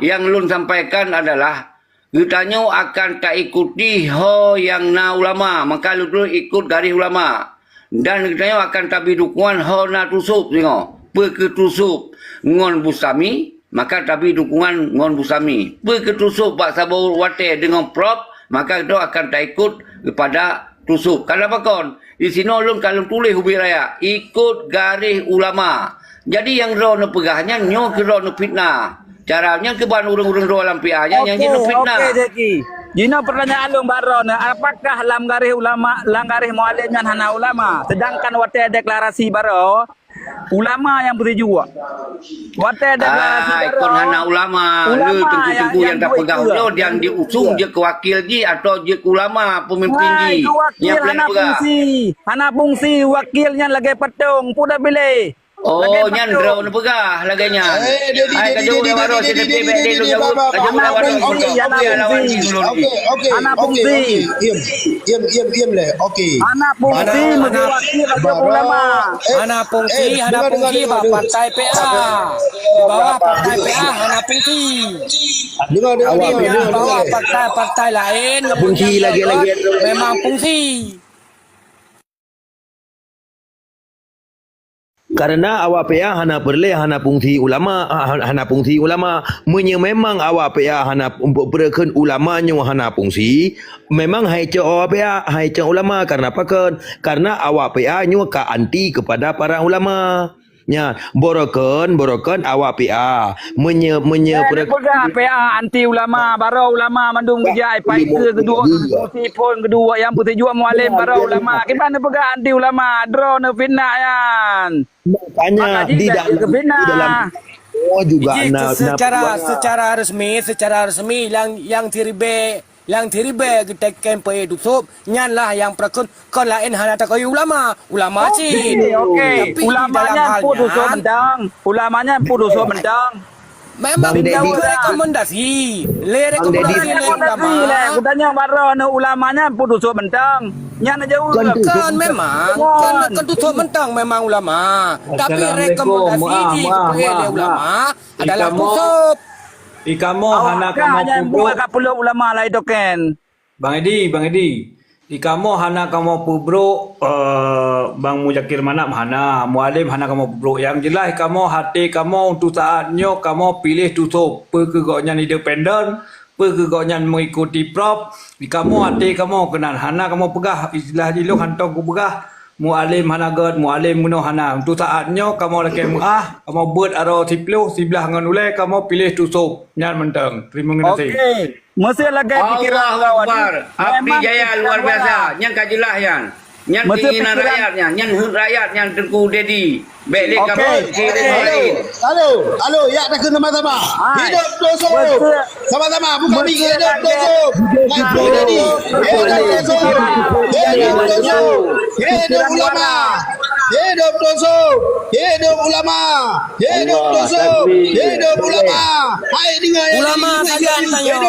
Yang lun sampaikan adalah kitanya akan tak ikuti ho yang na ulama, maka lu dulu ikut garis ulama. Dan kitanya akan tabi dukungan ho na tusup tengok. Peketusup ngon Bustami, maka tabi dukungan ngon Bustami. Peketusup Pak Sabur Wate dengan prop, maka itu akan tak ikut kepada tusuk. Kenapa kon? Di sini ulun kalau tulis hubi raya ikut garis ulama. Jadi yang rono pegahnya nyo ke rono fitnah. Caranya ke ban urang-urang roh lampianya yang jenuh fitnah. Okey, Zeki. Jino pertanyaan lu Baron, apakah langgarih ulama, langgarih mualim dan hana ulama? Sedangkan wate deklarasi baro ulama yang putih juga. Wate deklarasi baro. Ikon hana ulama. Lu tengku-tengku yang tak pegang lo yang diusung je ke wakil je atau je ke ulama pemimpin je. Itu wakil Yang hana fungsi. Hana fungsi wakilnya lagi petung. Pudah pilih. Oh, nyan draw na pegah laganya. Ai kaju na waro si tepi be de lu jauh. Kaju na waro. Anak fungsi. Diam le. Okey. Anak fungsi menjadi wakil raja ulama. Hana fungsi, hana fungsi partai PA. Di bawah partai PA hana fungsi. Dengar Di bawah partai-partai lain fungsi lagi memang fungsi. Karena awak PA hana perle hana fungsi ulama memang awak PA hana berken ulama nyo hana fungsi memang hai ce awak PA hai ce ulama karena apa kan karena awak PA nyo ka anti kepada para ulama nya borokan awak PA Pegang PA anti ulama, baro ulama mandung gejai, paiter kedua, sipon kedua yang putih juga mualim baro ulama. Gimana pegang anti ulama? Drone fitnah yan. makanya di dalam juga secara resmi yang tiribe kita kempe tutup nyanlah yang prakon kon lain hana takai ulama sih. Okey. Ulamanya pun dosa mendang. Ulamanya pun dosa mendang. Memang dia rekomendasi. Ulama. Kudanya baro ulamanya pun dosa mendang. Nyana jauh kan memang kan tutup mentang memang ulama. Tapi rekomendasi kepada ulama adalah tutup. Ikamo hana kamo pubro kapuluh ulama lai token. Bang Edi. Ikamo hana kamo pubro Bang Muzakir Manap hana mualim hana kamo pubro. Yang jelas ikamo hati kamo untuk saatnya kamo pilih tutup pekegoknya independen, pekegoknya mengikuti prop. Ikamo hati kamo kenal hana kamo pegah istilah jiluk hantong ku pegah. Mualim hana god mualim muno hana untuk saatnya kamu lagi kamu buat aro tiplu sebelah dengan ulai kamu pilih tusuk nyan mentang terima kasih. Okey, mesti lagi pikiran Allah Akbar. Abdi Jaya luar biasa. Nyan kajilah yan. Nyan keinginan rakyatnya, nyan hak rakyat yang tengku dedi. Baik lek kamu kiri lain. Halo, ya dah kena sama-sama. Hidup dosa. Sama-sama bukan mi hidup dosa. Ngaji dedi. Hidup dosa. Hidup ulama. Hidup dosa. Hidup ulama. Hidup dosa. Hidup ulama. Hai dengar ulama saja tanya.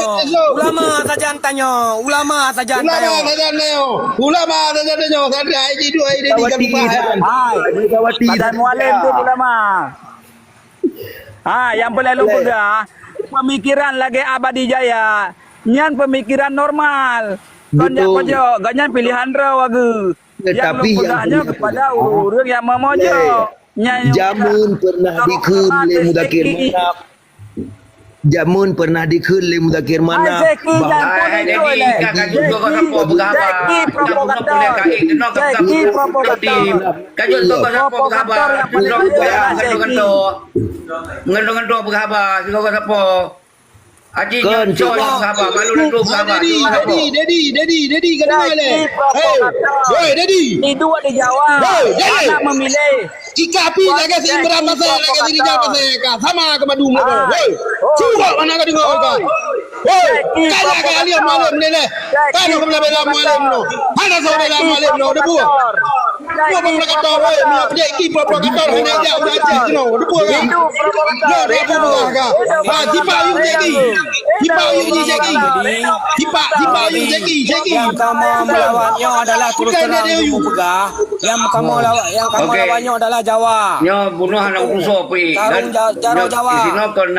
Ulama saja tanya. Ulama saja tanya. Ulama saja tanya. Ada ID 2 ID 3 bukan. Badan mualim tu ulama. Yang perlu pegang pemikiran lagi abadi jaya. Nyan pemikiran normal. Konjak pojok, ganyan pilihan raw age. Yang lu pegangnya kepada urang yang memojo. Jamun pernah dikun le Muzakir Manap. Jamun pernah dikun le Muzakir Manap. Ngendo berkhabar juga siapa? Haji Joy berkhabar, malu nak berkhabar. Dedi kena le. Hey, Dedi. Itu ada jawab. Anak memilih. Ikapi lagi si Imran Masai lagi si Rijal Masai sama ke madu mu. Hey. Cuba mana ka dengar ka? Hey, kaya kali malam ni le. Kaya kau bela malam no. Mana saudara malam no debu. Dua bang kata oi, minyak pedek ki pro kata hanya dia udah Aceh kena. Dua kan. Lo dia buah ka. Ha tipa yu jadi. Tipa yu ni jadi. Tipa yu jadi. Yang kamu melawannya adalah terus terang Lumu Pegah. Yang kamu lawannya adalah Jawa. Nyo bunuh anak uso pi Tarung Jaro Jawa. Di sini kan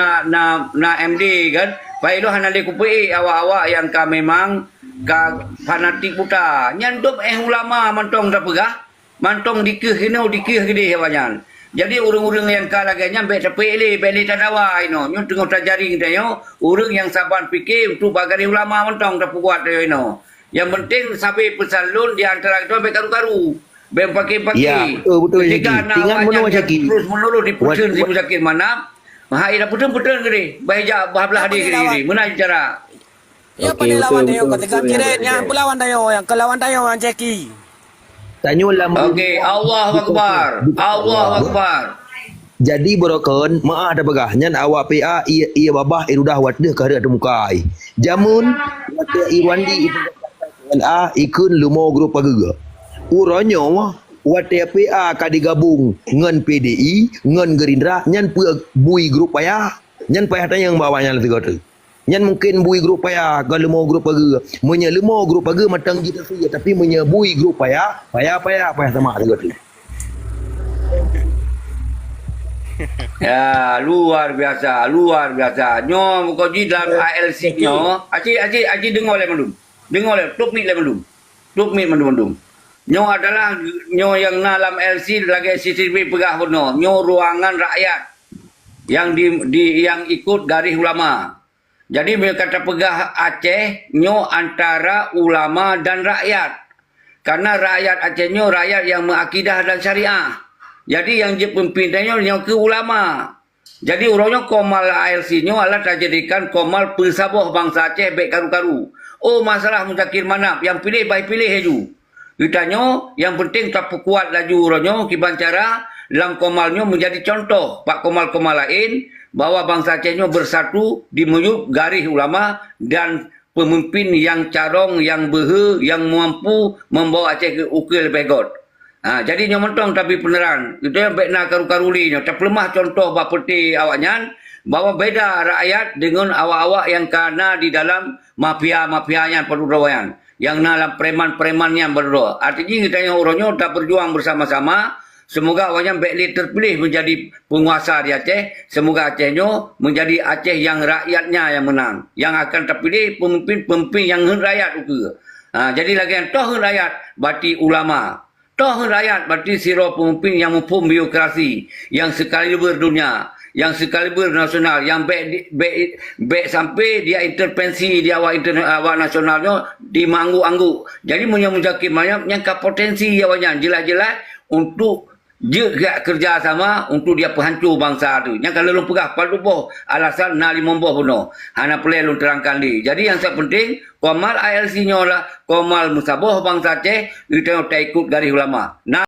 na MD kan. Pai lo hana le kupi awak-awak yang ka memang ka fanatik buta. Nyandop ulama mantong dah pegah. Mantong dikeh gede hewanyan. Jadi urang-urang yang ka laganya be tepi le tadawa ino. Nyo tengok tajaring dia yo. Urang yang saban fikir untuk bagari ulama mantong dah buat dia ino. Yang penting sampai pesalun di antara itu be karu-karu. Be pakai-pakai. Ya, betul Jika Tinggal menurut Jaki. terus menurut di pucun si Muzakir Manap. Mahai dah betul-betul gede. Baik belah dia gede. Mana cara? Ya pada lawan dia ketika kira yang pelawan dia yang kelawan dia yang Jackie. Tanyalah Okey, Allahu Akbar. Allahu Akbar. Jadi berokon maah ada begahnya awak PA ia babah irudah wadah ke ada mukai. Jamun wadah Irwandi ikun lumo grup pagaga. Uronyo wadah PA ka digabung ngan PDI ngan Gerindra nyan bui grup payah. Nyan payah tanya yang bawahnya lah tiga tu. Nyan mungkin bui grup payah ke lumo grup pagaga. Munya lumo grup pagaga matang kita saja tapi munya bui grup payah sama tiga tu. Ya, luar biasa. Nyo kau di dalam ALC nyo. Aci dengar le mandum. Dengar le tuk mit le mandum. Nyo adalah nyo yang dalam LC lagi CCTV pegah bono. Nyo ruangan rakyat yang yang ikut garis ulama. Jadi mereka kata pegah Aceh nyo antara ulama dan rakyat. Karena rakyat Aceh nyo rakyat yang mengakidah dan syariah. Jadi yang je pemimpinannya yang ke ulama. Jadi urangnya komal ALC nyo adalah terjadikan komal pensaboh bangsa Aceh baik karu-karu. Oh masalah Muzakir Manap yang pilih baik pilih heju. Kitanya yang penting tak kuat laju urangnya kiban cara dalam komalnya menjadi contoh pak komal-komal lain bahwa bangsa Aceh nyo bersatu di meyup garis ulama dan pemimpin yang carong, yang behe, yang mampu membawa Aceh ke ukil pegot. Jadi nyo mentong tapi peneran. Itu yang baik nak karu-karuli nyo. Terpelemah contoh bak peti awaknya bahwa beda rakyat dengan awak-awak yang karena di dalam mafia-mafianya perudawaian. Yang dalam preman-premannya berdua. Artinya kita yang orangnya tak berjuang bersama-sama. Semoga awaknya baik terpilih menjadi penguasa di Aceh. Semoga Acehnya menjadi Aceh yang rakyatnya yang menang. Yang akan terpilih pemimpin yang rakyat juga. Jadi lagi yang toh rakyat berarti ulama. Toh rakyat berarti siro pemimpin yang mempunyai biokrasi, yang sekaliber dunia, yang sekaliber nasional, yang baik sampai dia intervensi di awak nasionalnya di manggu-anggu. Jadi Muzakir Manap yang potensi awaknya jelas-jelas untuk juga kerjasama untuk dia penghancur bangsa tu. Yang kalau lu pegah paduboh alasan nali momboh bunuh. Hana perlu lu terangkan di. Jadi yang penting komal ALC nyolah komal musaboh bangsa Aceh itu tak ikut garis ulama.